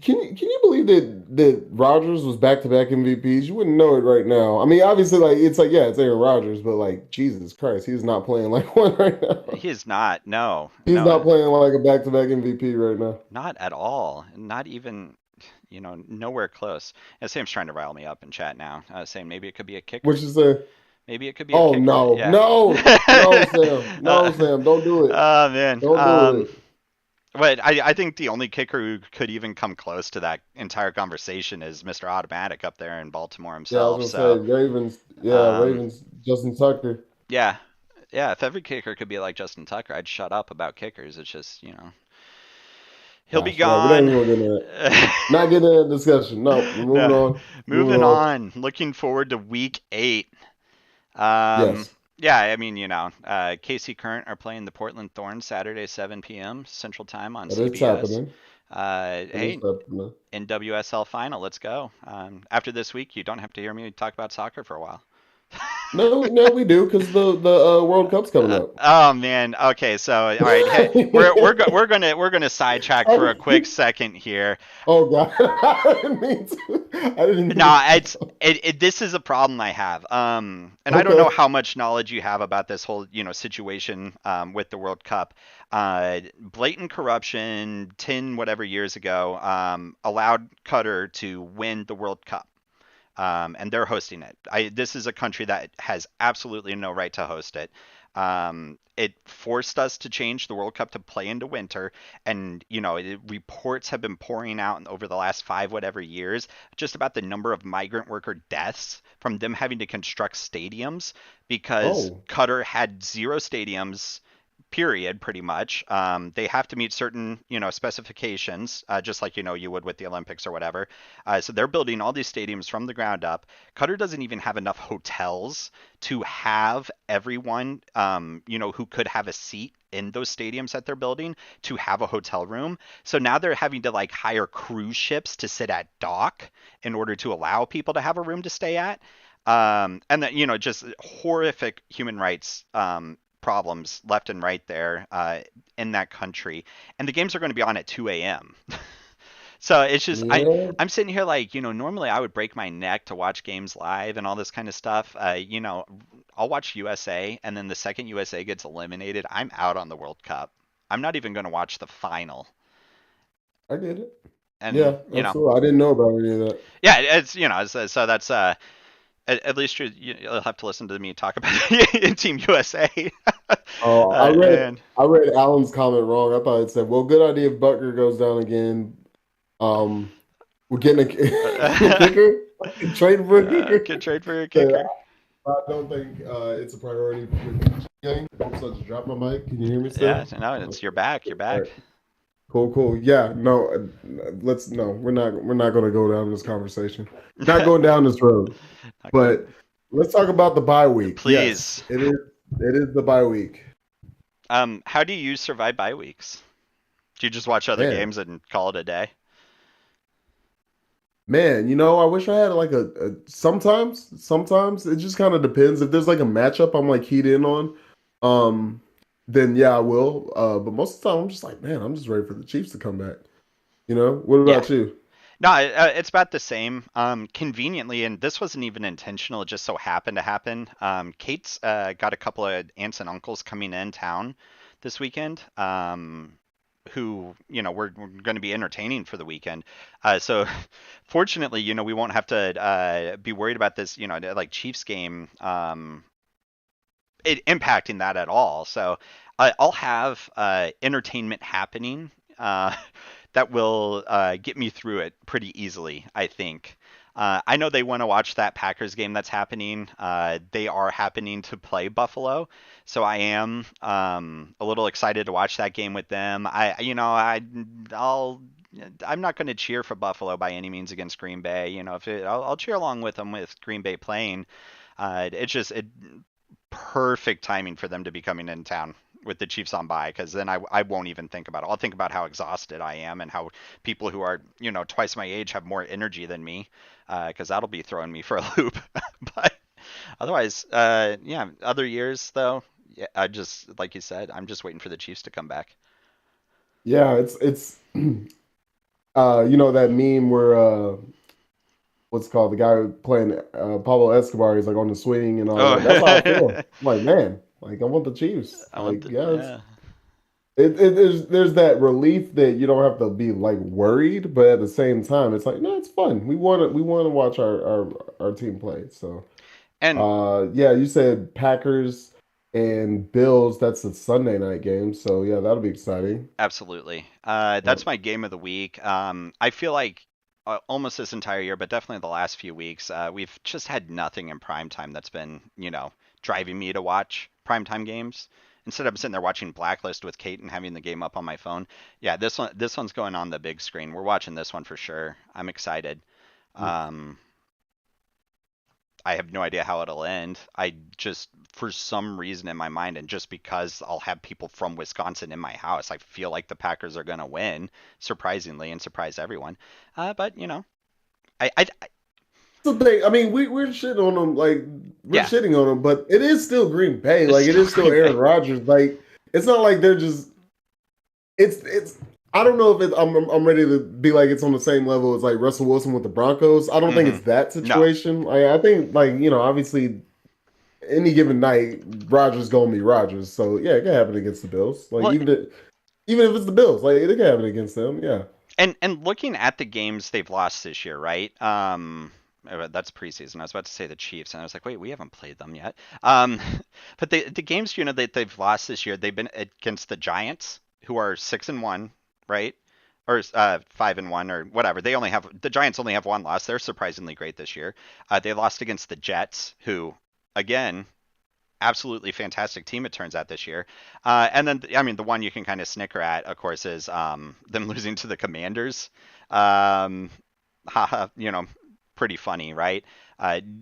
can you believe that Rodgers was back-to-back MVPs? You wouldn't know it right now. I mean, obviously, like it's Aaron Rodgers, but like Jesus Christ, he's not playing like one right now. He is not. No, He's not no, playing like a back-to-back MVP right now. not at all. Not even, nowhere close. And Sam's trying to rile me up in chat now, saying maybe it could be a What kicker. you say? Maybe it could be a Oh kicker. no, Yeah. no, no, Sam, no, uh, Sam, don't do it. oh man. Don't do it. But I think the only kicker who could even come close to that entire conversation is Mr. Automatic up there in Baltimore Yeah, I was himself. gonna say So, Ravens. Yeah, um, Ravens. Justin Tucker. yeah, yeah. If every kicker could be like Justin Tucker, I'd shut up about kickers. It's just, he'll be Gosh, yeah, we're not even gone. gonna get into that. Not getting into that discussion. No, we're moving No, on. Moving moving on. on. Looking forward to week 8. Um, Yes, yeah, I mean, KC Current are playing the Portland Thorns Saturday, 7 p.m. Central Time on that is CBS. happening. It is Hey, happening. NWSL final, let's go. After this week, you don't have to hear me talk about soccer for a while. No, no, we do because the World Cup's coming up. Oh man. Okay, so all right, hey, we're gonna sidetrack for a quick second here. Oh God, I didn't mean to. I didn't No, mean to. this is a problem I have. And I don't know Okay. how much knowledge you have about this whole, situation with the World Cup. Blatant corruption 10 whatever years ago allowed Qatar to win the World Cup. And they're hosting it. This is a country that has absolutely no right to host it. It forced us to change the World Cup to play into winter, and reports have been pouring out over the last 5 whatever years just about the number of migrant worker deaths from them having to construct stadiums because Oh, Qatar had zero stadiums period, pretty much. They have to meet certain, specifications, just like you would with the Olympics or whatever. So they're building all these stadiums from the ground up. Qatar doesn't even have enough hotels to have everyone, who could have a seat in those stadiums that they're building to have a hotel room. So now they're having to like hire cruise ships to sit at dock in order to allow people to have a room to stay at. And then, just horrific human rights problems left and right there in that country. And the games are going to be on at 2 a.m. So it's just yeah. I'm sitting here like, normally I would break my neck to watch games live and all this kind of stuff. I'll watch USA, and then the second USA gets eliminated, I'm out on the World Cup. I'm not even going to watch the final. I get it. And Yeah, absolutely. I didn't know about any of that. yeah, so that's at least you'll have to listen to me talk about Team USA. Oh, And I read Alan's comment wrong. I thought it said, "Well, good idea if Butker goes down again. Um, we're getting a kicker, trading for a kicker." Good trade for a So kicker. I don't think it's a priority with the game. Oops, I just dropped my mic. Can you hear me Yeah, still? no, it's you're back. You're All back. right. Cool, cool. Yeah, no, let's no, we're not going to go down this conversation. Not going down this road. Not going. But let's talk about the bye week. Yes, Please. it is the bye week. How do you survive bye weeks? Do you just watch other Man, games and call it a day? man, I wish I had like sometimes it just kind of depends. If there's like a matchup I'm like keyed in on, um, then yeah, I will. But most of the time I'm just like, man, I'm just ready for the Chiefs to come back. What Yeah. about you? No, it's about the same. Conveniently, and this wasn't even intentional. It just so happened to happen. Kate's got a couple of aunts and uncles coming in town this weekend. Who we're going to be entertaining for the weekend. So fortunately, we won't have to be worried about this, like Chiefs game, it impacting that at all. So I'll have entertainment happening that will get me through it pretty easily, I think. I know they want to watch that Packers game that's happening. They are happening to play Buffalo, so I am a little excited to watch that game with them. I'll I'm not going to cheer for Buffalo by any means against Green Bay. If I'll cheer along with them with Green Bay playing. It's just perfect timing for them to be coming in town with the Chiefs on bye, because then I won't even think about it. I'll think about how exhausted I am and how people who are, twice my age have more energy than me, because that'll be throwing me for a loop. But otherwise, yeah, other years though, yeah, I just, like you said, I'm just waiting for the Chiefs to come back. Yeah, it's that meme where what's it called, the guy playing Pablo Escobar, he's like on the swing and all Oh, that. That's how I feel. I'm like, man, like I want the Chiefs. I want Like, the, yeah, yeah. there's that relief that you don't have to be like worried, but at the same time, it's like, no, it's fun. We want to watch our team play. So And yeah, you said Packers and Bills, that's a Sunday night game. So yeah, that'll be exciting. absolutely. Uh, That's my game of the week. I feel like almost this entire year, but definitely the last few weeks, we've just had nothing in prime time that's been, driving me to watch primetime games. Instead, I'm sitting there watching Blacklist with Kate and having the game up on my phone. Yeah, this one's going on the big screen. We're watching this one for sure. I'm excited. Um, I have no idea how it'll end. I just, for some reason in my mind, and just because I'll have people from Wisconsin in my house, I feel like the Packers are going to win, surprisingly, and surprise everyone. But I the thing. I mean, we're shitting on them, like we're yeah, shitting on them, but it is still Green Bay. it's Like it still is still Green Aaron Bay. Rodgers. Like it's not like they're just. It's. I don't know if I'm ready to be like it's on the same level as like Russell Wilson with the Broncos. I don't think Hmm. it's that No, situation. Like I think like obviously any given night Rodgers gonna be Rodgers. So yeah, it can happen against the Bills. Like well, even if it's the Bills, like it can happen against them. Yeah. and looking at the games they've lost this year, right? That's preseason. I was about to say the Chiefs, and I was like, wait, we haven't played them yet. But the games that they've lost this year, they've been against the Giants, who are 6-1, right? Or 5-1, or whatever. The Giants only have one loss. They're surprisingly great this year. They lost against the Jets, who, again, absolutely fantastic team it turns out this year. And then I mean the one you can kind of snicker at, of course, is them losing to the Commanders. Um, haha, pretty funny, right?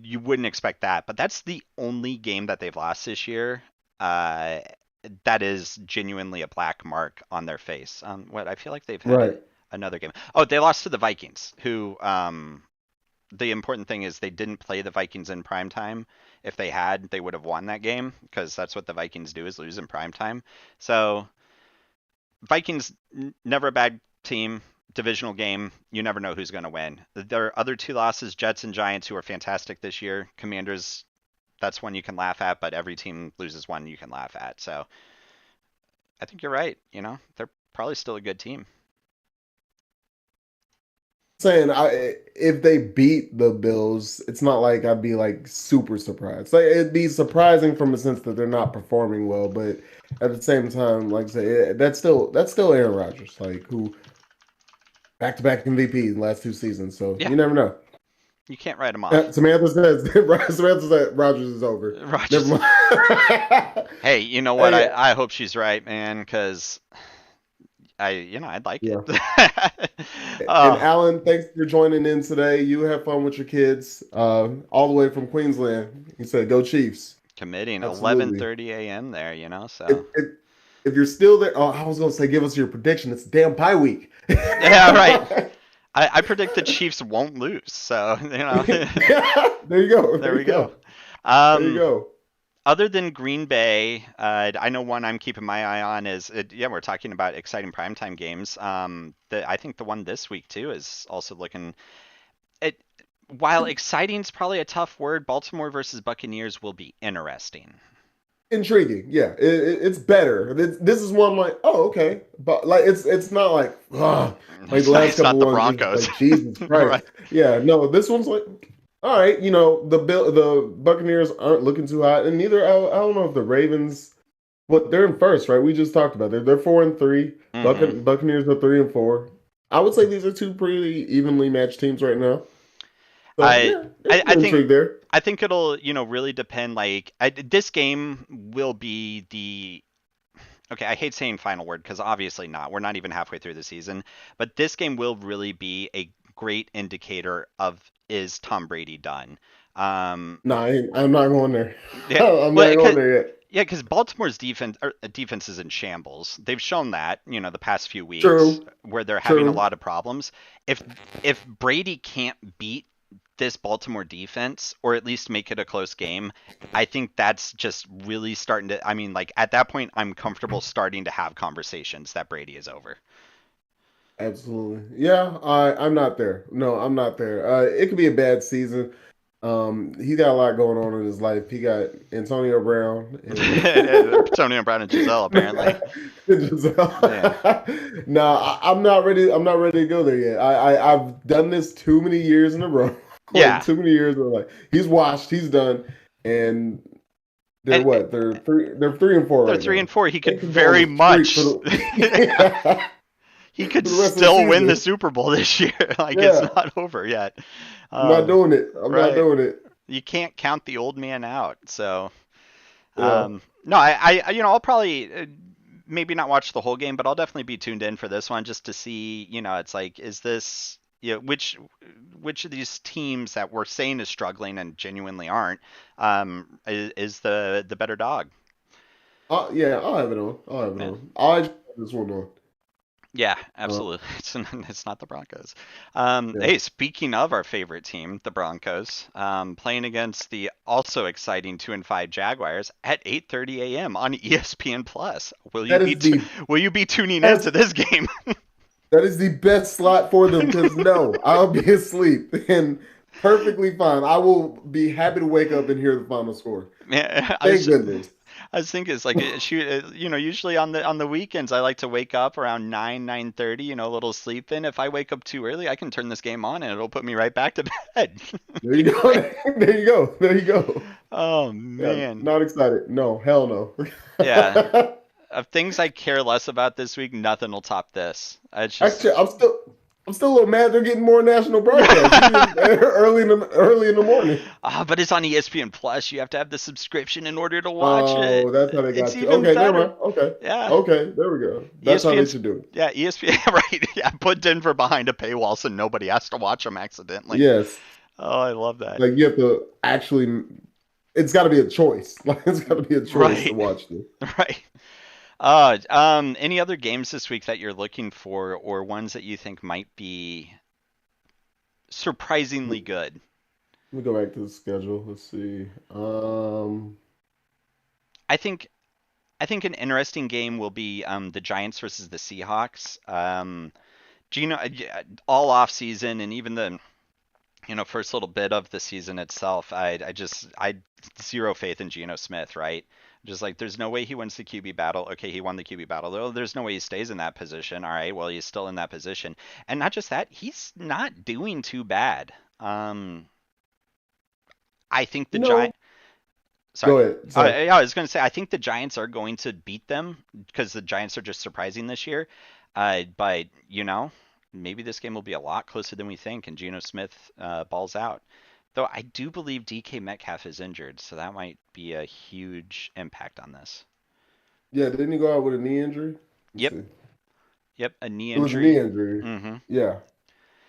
You wouldn't expect that, but that's the only game that they've lost this year. Uh, that is genuinely a black mark on their face. What I feel like they've had Right. another game. Oh, they lost to the Vikings, who the important thing is they didn't play the Vikings in prime time. If they had, they would have won that game because that's what the Vikings do, is lose in prime time. So Vikings, never a bad team. Divisional game, you never know who's going to win. Their other two losses, Jets and Giants, who are fantastic this year. Commanders, that's one you can laugh at, but every team loses one you can laugh at. So I think you're right. They're probably still a good team. Saying if they beat the Bills, it's not like I'd be like super surprised. Like it'd be surprising from a sense that they're not performing well, but at the same time, like I say, that's still Aaron Rodgers, like who back-to-back MVP in the last 2 seasons. So Yeah, you never know. you can't write them off. Samantha says Samantha said Rodgers is over. Never Rogers. mind. Hey, you know what? Hey, I hope she's right, man, because I'd like it. yeah. And Oh, Alan, thanks for joining in today. You have fun with your kids, all the way from Queensland. He said, "Go Chiefs!" committing Absolutely. 11:30 a.m. there, If, so if, if you're still there, oh, I was gonna say, give us your prediction. It's damn pie week. yeah, right. I predict the Chiefs won't lose, so There you go. there There we you go. go. There you Um, go. Other than Green Bay, I know one I'm keeping my eye on is yeah, we're talking about exciting primetime games. I think the one this week too is also looking it. While exciting is probably a tough word, Baltimore versus Buccaneers will be interesting. Intriguing. Yeah, it's better. This is one like, oh, okay, but like it's not like like the last It's not couple the ones. You're just Broncos, like Jesus Christ. right? Yeah, no, this one's like, all right. The Buccaneers aren't looking too hot, and neither I don't know if the Ravens. But they're in first, right? We just talked about they're 4-3. Hmm. Buccaneers are 3-4. I would say these are two pretty evenly matched teams right now. So I, yeah, there's I some I think intrigue there. I think it'll really depend. This game will be the okay. I hate saying final word because obviously not. We're not even halfway through the season, but this game will really be a great indicator of, is Tom Brady done? No, I'm not going there. Yeah, I'm well, not going there yet. yeah, because Baltimore's defense is in shambles. They've shown that, the past few weeks True, where they're having a true. lot of problems. If Brady can't beat this Baltimore defense, or at least make it a close game, I think that's just really starting to. I mean, like at that point, I'm comfortable starting to have conversations that Brady is over. Absolutely. Yeah, I'm not there. No, I'm not there. It could be a bad season. He got a lot going on in his life. He got Antonio Brown and Tony Brown and Giselle, apparently. Yeah. Giselle. No, I'm not ready. I'm not ready to go there yet. I've done this too many years in a row. Like Yeah. too many years. Of like he's washed. He's done. And they're And what? They're three. They're 3-4 they're right three now. and four. He They could can go on very a streak much. for the He could for the rest of the still win the season. Super Bowl this year. Like it's Yeah, not over yet. I'm not Um, doing it. I'm not right. doing it. You can't count the old man out. So, Yeah. no, I'll probably maybe not watch the whole game, but I'll definitely be tuned in for this one just to see. It's like, is this, which of these teams that we're saying is struggling and genuinely aren't, is the better dog? Yeah, I'll have it on. I'll have it Yeah. on. I'll actually have this one on. Yeah, Uh, absolutely. It's not the Broncos. yeah. Hey, speaking of our favorite team, the Broncos, playing against the also exciting 2-5 Jaguars at 8:30 a.m. on ESPN Plus. That is the Will you be tuning into best. this game? That is the best slot for them because no, I'll be asleep and perfectly fine. I will be happy to wake up and hear the final score. Yeah, Thank goodness. I was thinking it's like usually on the weekends I like to wake up around 9:30, a little sleep in. If I wake up too early, I can turn this game on and it'll put me right back to bed. There you Be go. great. There you go. There you go. Oh Yeah, man. not excited. No, hell no. Yeah. Of things I care less about this week, nothing will top this. It's just Actually, I'm still a little mad they're getting more national broadcasts even early in the morning. but it's on ESPN Plus. You have to have the subscription in order to watch it. Oh, that's how they It's got you. even Okay, never better. mind. Okay. Yeah. Okay, there we go. That's how they ESPN's should do it. yeah, ESPN right. Yeah, put Denver behind a paywall so nobody has to watch them accidentally. Yes. Oh, I love that. Like you have to actually it's got to be a choice. Like it's got to be a choice to Right. watch this. Right. Any other games this week that you're looking for or ones that you think might be surprisingly Let good? me go back to the schedule. Let's see. I think I think an interesting game will be the Giants versus the Seahawks. All off season and even the first little bit of the season itself, I zero faith in Geno Smith, right? Just like there's no way he wins the QB battle. Okay, he won the QB battle. Though there's no way he stays in that position. All right, well he's still in that position, and not just that, he's not doing too bad. I think the Giant. No, Sorry. go ahead. Sorry. Yeah, I was going to say I think the Giants are going to beat them because the Giants are just surprising this year. But maybe this game will be a lot closer than we think, and Geno Smith balls out. Though I do believe DK Metcalf is injured, so that might be a huge impact on this. Yeah, didn't he go out with a knee injury? Let's Yep, see. yep, a knee It was a knee injury. injury. Hmm. Yeah.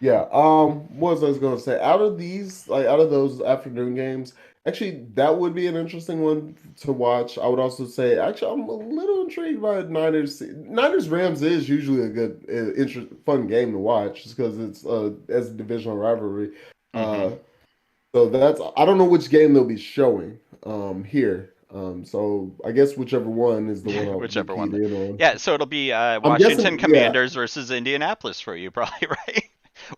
Yeah. What was I gonna say? Out of these, like out of those afternoon games, actually that would be an interesting one to watch. I would also say, actually, I'm a little intrigued by Niners Rams is usually a good, fun game to watch, just because it's as a divisional rivalry. Hmm. Uh, so that's I don't know which game they'll be showing here. So I guess whichever one is the one I'll be Whichever one. keyed in on. Yeah, so it'll be I'm Washington guessing, yeah. Commanders versus Indianapolis for you, probably, right?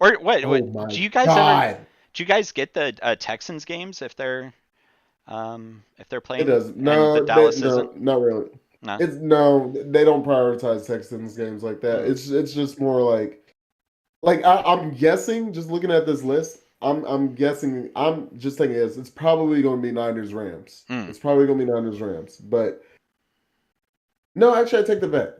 Or what? Oh What? my Do you guys ever? God. Do you guys get the Texans games if they're It playing does. and the No, Dallas isn't? no, not really. No. It's no, they don't prioritize Texans games like that. Mm. It's just more like I'm guessing, just looking at this list, I'm guessing, I'm just thinking it's probably going to be Niners Rams. Mm. It's probably going to be Niners Rams. But no, actually, I take the bet.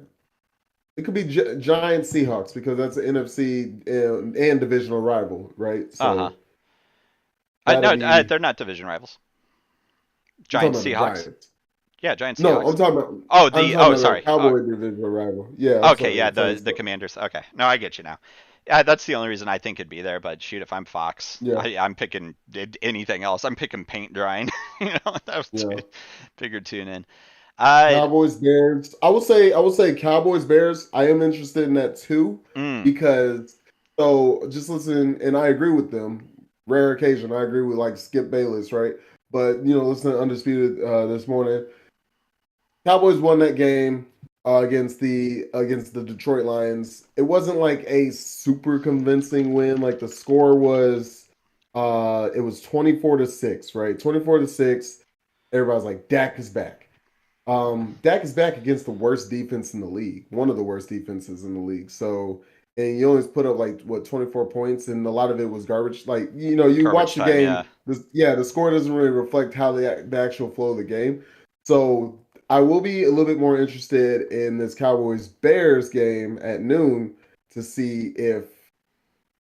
It could be Giants Seahawks because that's an NFC and divisional rival, right? Uh-huh. So that'll No, be. they're not division rivals. I'm talking Giants about the Seahawks. Giants. Yeah, Giants No, Seahawks. I'm talking about the Sorry. Cowboy divisional rival. Yeah, I'm Okay, sorry. yeah, I'm sorry. the Commanders. Okay, no, I get you now. Yeah, that's the only reason I think it'd be there. But shoot, if I'm Fox, Yeah, I'm picking anything else. I'm picking paint drying. That was yeah. bigger tune in. Uh, Cowboys, Bears. I would say Cowboys, Bears. I am interested in that too mm, because so just listen, and I agree with them. Rare occasion, I agree with like Skip Bayless, right? But listen to Undisputed this morning. Cowboys won that game against the Detroit Lions. It wasn't like a super convincing win. Like the score was it was 24-6, right? 24-6. Everybody's like, Dak is back. Dak is back against the worst defense in the league, one of the worst defenses in the league. So, and you always put up like what 24 points, and a lot of it was garbage. Like you garbage watch the time. Yeah. game. The score doesn't really reflect how the actual flow of the game. So, I will be a little bit more interested in this Cowboys Bears game at noon to see if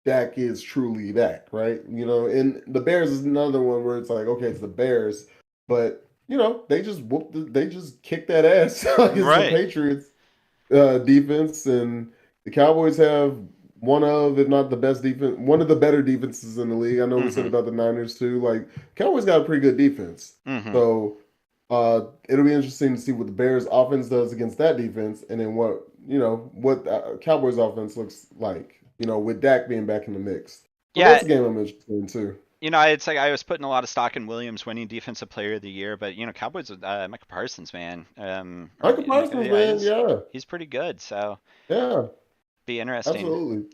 Dak is truly Dak, right? And the Bears is another one where it's like, okay, it's the Bears, but they just they just kicked that ass against the Right. Patriots defense, and the Cowboys have one of, if not the best defense, one of the better defenses in the league. I know we said Mm-hmm. about the Niners too. Like Cowboys got a pretty good defense, Mm-hmm. so it'll be interesting to see what the Bears offense does against that defense, and then what Cowboys offense looks like. With Dak being back in the mix. So Yeah. that's a game I'm interested in too. It's like I was putting a lot of stock in Williams winning Defensive Player of the Year, but Cowboys with Micah Parsons, man. Michael Parsons, Yeah, man, yeah, he's pretty good. So yeah, be interesting. absolutely.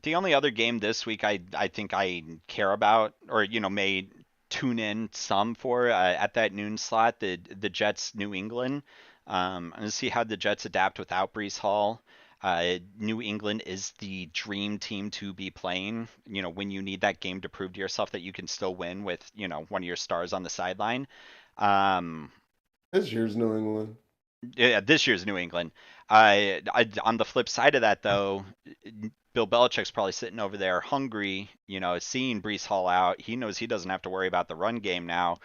The only other game this week I think I care about, or may tune in some for at that noon slot, the Jets New England. I'm gonna see how the Jets adapt without Brees Hall. New England is the dream team to be playing. When you need that game to prove to yourself that you can still win with one of your stars on the sideline. Um, This year's New England. yeah, this year's New England. On the flip side of that, though, Bill Belichick's probably sitting over there hungry, seeing Brees Hall out. He knows he doesn't have to worry about the run game now.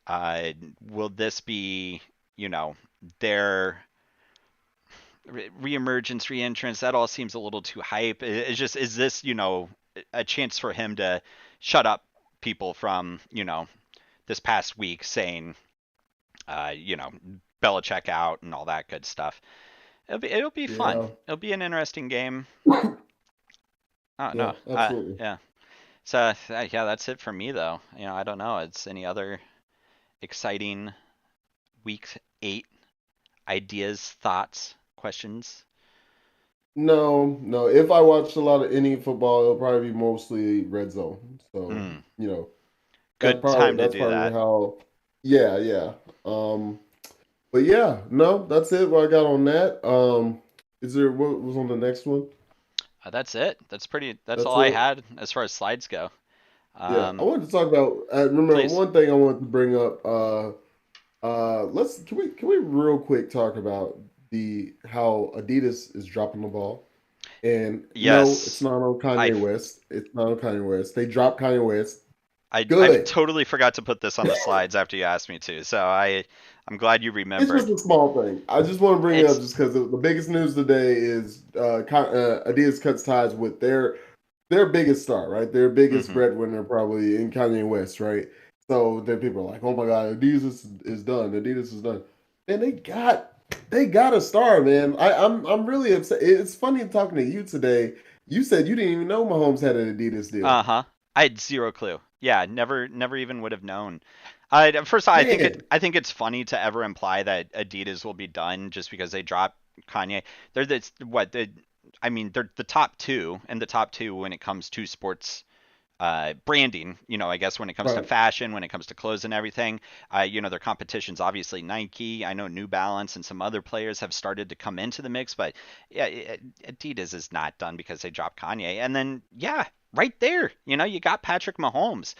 Uh, will this be, their reemergence, reentrance? That all seems a little too hype. It's just, is this, a chance for him to shut up people from, this past week saying, uh, you know, Belichick out and all that good stuff. It'll be fun. Yeah, It'll be an interesting game. I don't yeah, know. absolutely. Yeah. So yeah, that's it for me though. I don't know. It's any other exciting week 8 ideas, thoughts, questions? No, no. If I watched a lot of any football, it'll probably be mostly red zone. So, Mm, that good probably time to that's do probably that. how. Yeah, yeah. Um, but yeah, no, that's it. What I got on that. Is there what was on the next one? That's it. That's all That's I it. had as far as slides go. Yeah, I Um, wanted to talk about. Remember please. one thing I wanted to bring up. Let's can we real quick talk about the how Adidas is dropping the ball. And no, it's Yes. not on I Kanye West. It's not on Kanye West. They dropped Kanye West. I Good. totally forgot to put this on the slides after you asked me to. So I'm glad you It's just remembered. a small thing. I just want to bring it up It's just because the biggest news today is Adidas cuts ties with their biggest star, right? Their biggest hmm breadwinner probably in Kanye West, right? So then people are like, "Oh my God, Adidas is done. Adidas is done." And they got a star, man. I'm really upset. It's funny talking to you today. You said you didn't even know Mahomes had an Adidas deal. uh-huh. I had zero clue. Yeah, never even would have known. First of all, Man, I think it's funny to ever imply that Adidas will be done just because they dropped Kanye. They're the what the I mean, they're the top two, and the top two when it comes to sports branding, I guess when it comes to right. fashion, when it comes to clothes and everything, their competition's obviously Nike. I know New Balance and some other players have started to come into the mix, but yeah, Adidas is not done because they dropped Kanye. And then, yeah, right there, you got Patrick Mahomes,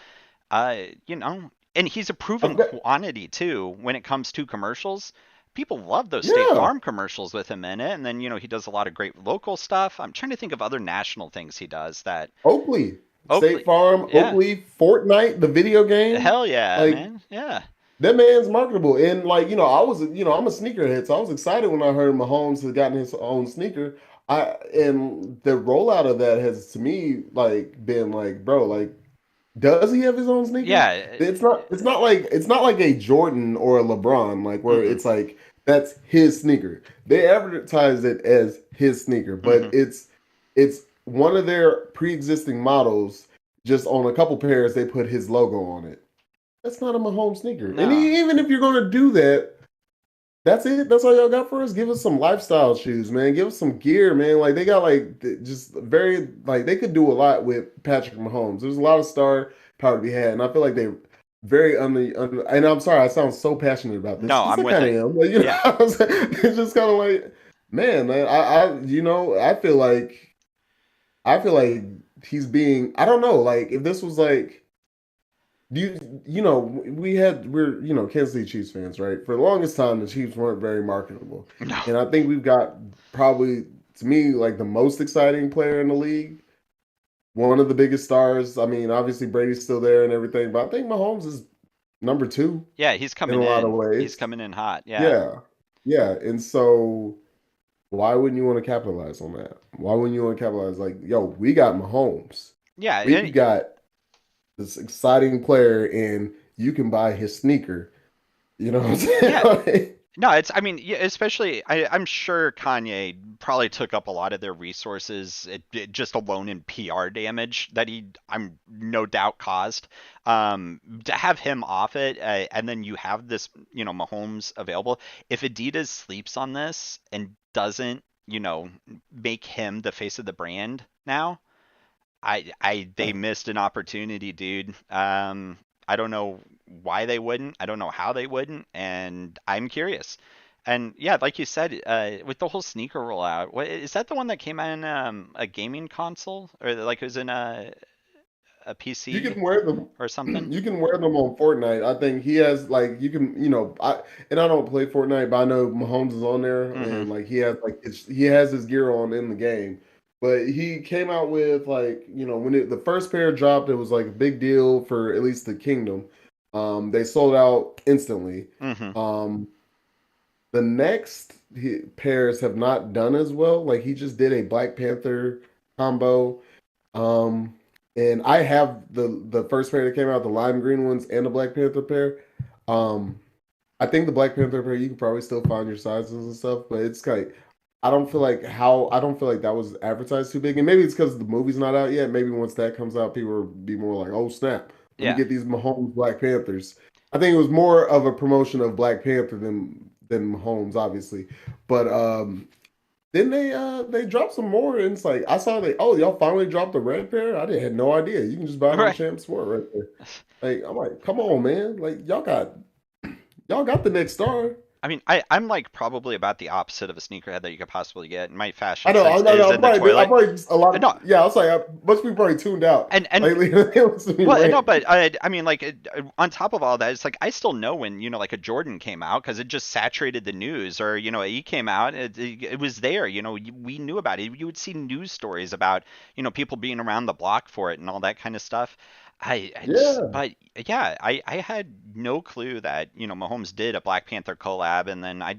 uh, you know, and he's a proven I've got quantity too when it comes to commercials. People love those State yeah. Farm commercials with him in it, and then he does a lot of great local stuff. I'm trying to think of other national things he does that Oakley, State Oakley. Farm, Yeah. Oakley, Fortnite, the video game. Hell yeah, Like man. Yeah. that man's marketable. And like, I'm a sneakerhead, so I was excited when I heard Mahomes had gotten his own sneaker. and the rollout of that has to me like been like, bro, like does he have his own sneaker? Yeah. It's not like a Jordan or a LeBron, like where Mm-mm. it's like that's his sneaker. They advertise it as his sneaker, but Mm-hmm. it's one of their pre-existing models. Just on a couple pairs, they put his logo on it. That's not a Mahomes sneaker. And No. even if you're gonna do that, that's it. That's all y'all got for us. Give us some lifestyle shoes, man. Give us some gear, man. Like they got like just very like they could do a lot with Patrick Mahomes. There's a lot of star power to be had, and I feel like they very under. And I'm sorry, I sound so passionate about this No, because I'm I with kind of it. am. Like, Yeah. what I'm saying? It's just kind of like, man. I feel like he's being. I don't know. Like if this was like. We're Kansas City Chiefs fans, right? For the longest time, the Chiefs weren't very marketable, No. and I think we've got probably to me like the most exciting player in the league, one of the biggest stars. I mean, obviously Brady's still there and everything, but I think Mahomes is number two Yeah, he's in coming a lot of in. He's ways. coming in hot. Yeah. Yeah, yeah, and so why wouldn't you want to capitalize on that? Why wouldn't you want to capitalize like, yo, we got Mahomes, Yeah. we've got this exciting player, and you can buy his sneaker. You know what I'm saying? Yeah. Like, No, it's, I mean, yeah, especially, I'm sure Kanye probably took up a lot of their resources just alone in PR damage that I'm no doubt caused. To have him off it, and then you have this, Mahomes available. If Adidas sleeps on this and doesn't, make him the face of the brand now, they missed an opportunity, dude. I don't know why they wouldn't. I don't know how they wouldn't, and I'm curious. And yeah, like you said, with the whole sneaker rollout, what is that the one that came in a gaming console or like it was in a you PC can wear them. or something? You can wear them on Fortnite. I think he has like you can, I don't play Fortnite, but I know Mahomes is on there Mm-hmm. and like he has his gear on in the game. But he came out with like, when the first pair dropped, it was like a big deal for at least the Kingdom. They sold out instantly. Mm-hmm. Um, the next pairs have not done as well. Like he just did a Black Panther combo. Um, and I have the first pair that came out, the lime green ones and the Black Panther pair. Um, I think the Black Panther pair you can probably still find your sizes and stuff, but it's like I don't feel like that was advertised too big. And maybe it's because the movie's not out yet. Maybe once that comes out, people will be more like, oh snap, let me Yeah. get these Mahomes Black Panthers. I think it was more of a promotion of Black Panther than Mahomes, obviously. But then they dropped some more, and it's like I saw y'all finally dropped the red pair. I didn't had no idea. You can just buy it on Right. Champ Sport right there. Like I'm like, come on, man! Like y'all got the next star. I mean, I'm like probably about the opposite of a sneakerhead that you could possibly get. My I fashion know, I sense know, is I'm in the probably, I'm toilet. probably just a lot of, No, yeah, I was like, most people probably tuned out and lately. They listen to me well, no, rant. but I mean, like, on top of all that, it's like I still know when, like a Jordan came out because it just saturated the news, or he came out, it was there, we knew about it. You would see news stories about, people being around the block for it and all that kind of stuff. Yeah, But yeah, I had no clue that, Mahomes did a Black Panther collab, and then I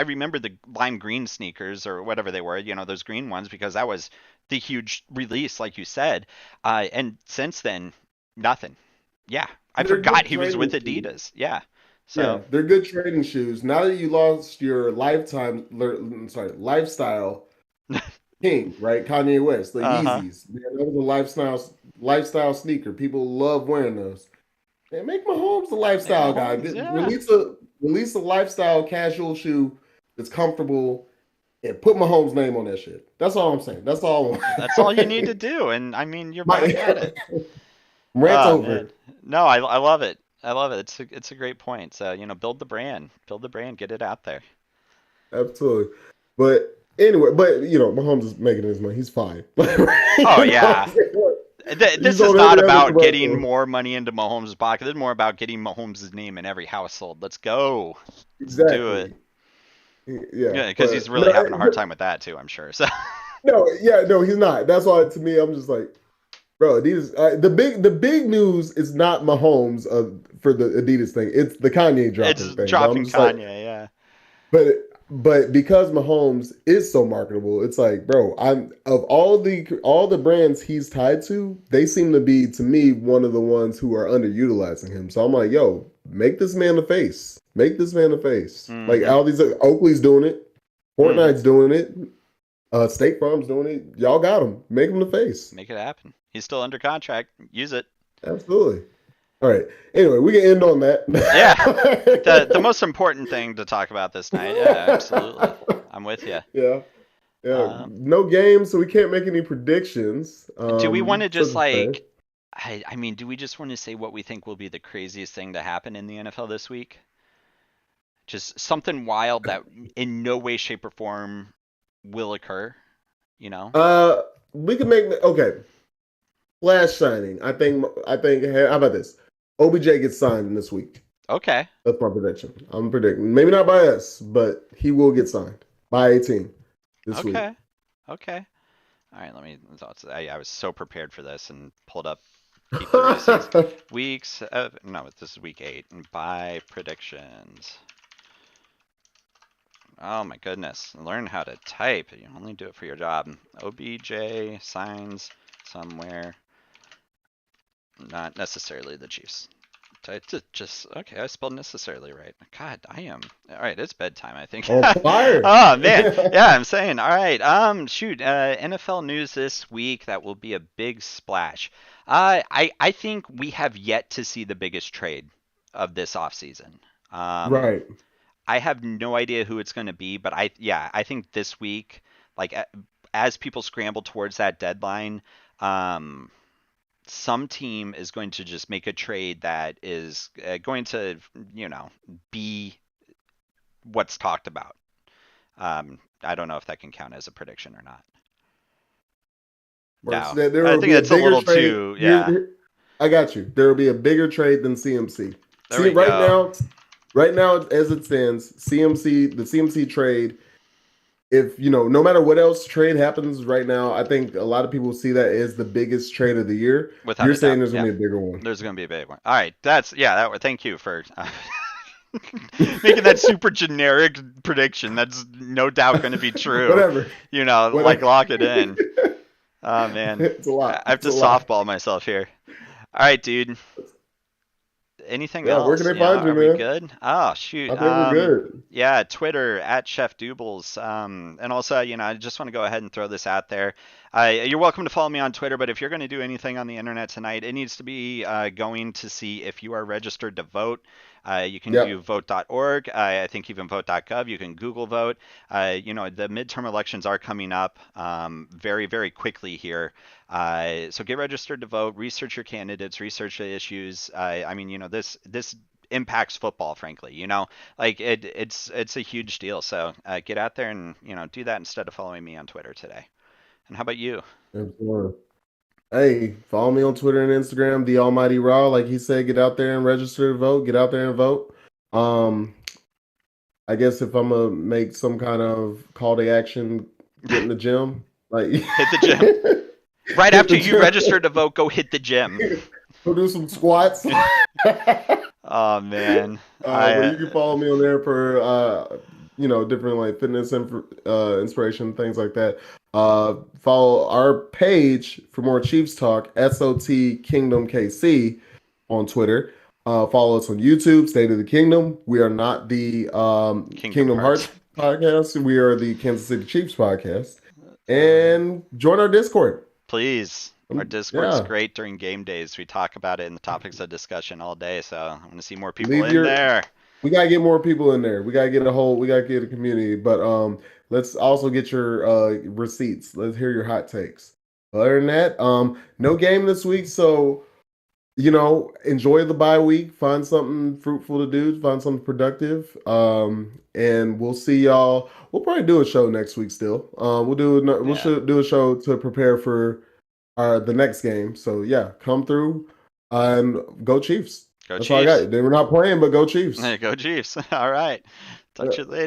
remember the lime green sneakers or whatever they were, those green ones, because that was the huge release, like you said. And since then, nothing. Yeah, I they're forgot good he was with training shoes. Adidas. Yeah. Yeah, So, they're good training shoes. Now that you lost your lifestyle king, right? Kanye West, the uh-huh. Yeezys. Man, that was a lifestyle sneaker. People love wearing those. Man, make Mahomes the Make lifestyle guy. Mahomes, yeah. Release a lifestyle casual shoe that's comfortable and put Mahomes' name on that shit. That's all I'm saying. That's all I That's all you need to want. do, and I mean, you're back at My it. rant Oh man. over. No, I love it. I love it. It's a great point. So, build the brand. Build the brand, get it out there. Absolutely. But anyway, Mahomes is making his money. He's fine. Oh You know, yeah. he's This is on not every other about getting commercial. more money into Mahomes' pocket. This is more about getting Mahomes' name in every household. Let's go. Let's do it. Exactly. Yeah, Yeah, because he's but really having a hard time with that too, I'm sure. So, no, yeah, no, he's not. That's why to me, I'm just like, bro, Adidas. The big news is not Mahomes for the Adidas thing. It's the Kanye dropping it's thing. But I'm dropping just like, Kanye, yeah. but but because Mahomes is so marketable, it's like, bro, I'm of all the brands he's tied to, they seem to be to me one of the ones who are underutilizing him. So I'm like, yo, make this man a face. Make this man a face. Like Hmm. all these Oakley's doing it, Hmm. Fortnite's doing it, State Farm's doing it. Y'all got him. Make him the face. Make it happen. He's still under contract. Use it. Absolutely. All right. Anyway, we can end on Yeah. The that. most important thing to talk about this night. Yeah, absolutely. I'm with you. Yeah. Yeah, Um, no games, so we can't make any predictions. do we want to So just to say. like, I mean, do we just want to say what we think will be the craziest thing to happen in the NFL this week? Just something wild that in no way, shape, or form will occur, you know? Uh, we can make okay. Flash signing. I think. Hey, how about this? OBJ gets signed this week. Okay. That's my prediction. I'm predicting. Maybe not by us, but he will get signed by a team this week. Okay. Okay. All right, let me. I was so prepared for this and pulled up people receipts. Weeks. No, this is week 8. And by predictions. Oh my goodness. Learn how to type. You only do it for your job. OBJ signs somewhere. Not necessarily the Chiefs. Just okay. I spelled necessarily right. God, I am. All right, it's bedtime, I think. On fire. Oh man, yeah, I'm saying. All right. Shoot. NFL news this week that will be a big splash. I think we have yet to see the biggest trade of this offseason. Um, Right. I have no idea who it's going to be, but I think this week, like as people scramble towards that deadline, um, some team is going to just make a trade that is going to, you know, be what's talked about. I don't know if that can count as a prediction or not. Works. No, There I will think be a it's a bigger little trade. too, yeah. I got you. There will be a bigger trade than CMC. There See, we go. right now, as it stands, the CMC trade. If no matter what else trade happens right now, I think a lot of people see that as the biggest trade of the year. Without You're a saying doubt. there's gonna Yeah. be a bigger one. There's going to be a big one. All right. Thank you for making that super generic prediction. That's no doubt going to be true. Whatever. You know, like Whatever. lock it in. Oh man, It's a lot. I have It's to a lot. softball myself here. All right, dude. Anything Yeah, where can else? they You know, find you, are we man? good? Oh shoot. I think we're good. Yeah, Twitter at Chef Doobles. And also, you know, I just want to go ahead and throw this out there. You're welcome to follow me on Twitter, but if you're going to do anything on the internet tonight, it needs to be going to see if you are registered to vote. You can do Yep. vote.org. I think even vote.gov. You can Google vote. You know, the midterm elections are coming up very, very quickly here. So get registered to vote. Research your candidates. Research the issues. I mean, you know, this impacts football, frankly. You know, like it's a huge deal. So get out there and do that instead of following me on Twitter today. And how about you? Absolutely. Hey, follow me on Twitter and Instagram, the Almighty Raw. Like he said, get out there and register to vote. Get out there and vote. Um, I guess if I'm gonna make some kind of call to action, get in the gym. Like Hit the gym. Right hit after the you gym. register to vote, go hit the gym. Go do some squats. Oh man, But I you can follow me on there for different like fitness and inspiration things like that. Follow our page for more Chiefs talk, SOT Kingdom KC on Twitter. Follow us on YouTube, State of the Kingdom. We are not the Kingdom Kingdom Hearts. Hearts podcast. We are the Kansas City Chiefs podcast. Uh, And join our Discord. Please. Our Discord's Yeah, great during game days. We talk about it in the topics of discussion all day, so I want to see more people leave in your there. we gotta get more people in there. We gotta get a community. But let's also get your receipts. Let's hear your hot takes. Other than that, no game this week, so enjoy the bye week, find something fruitful to do, find something productive. And we'll see y'all. We'll probably do a show next week still. We'll Yeah. should do a show to prepare for the next game. So yeah, come through and go Chiefs. Go That's all I got. Chiefs. They were not playing, but go Chiefs. Go Chiefs. All right. Talk Yeah. to you later.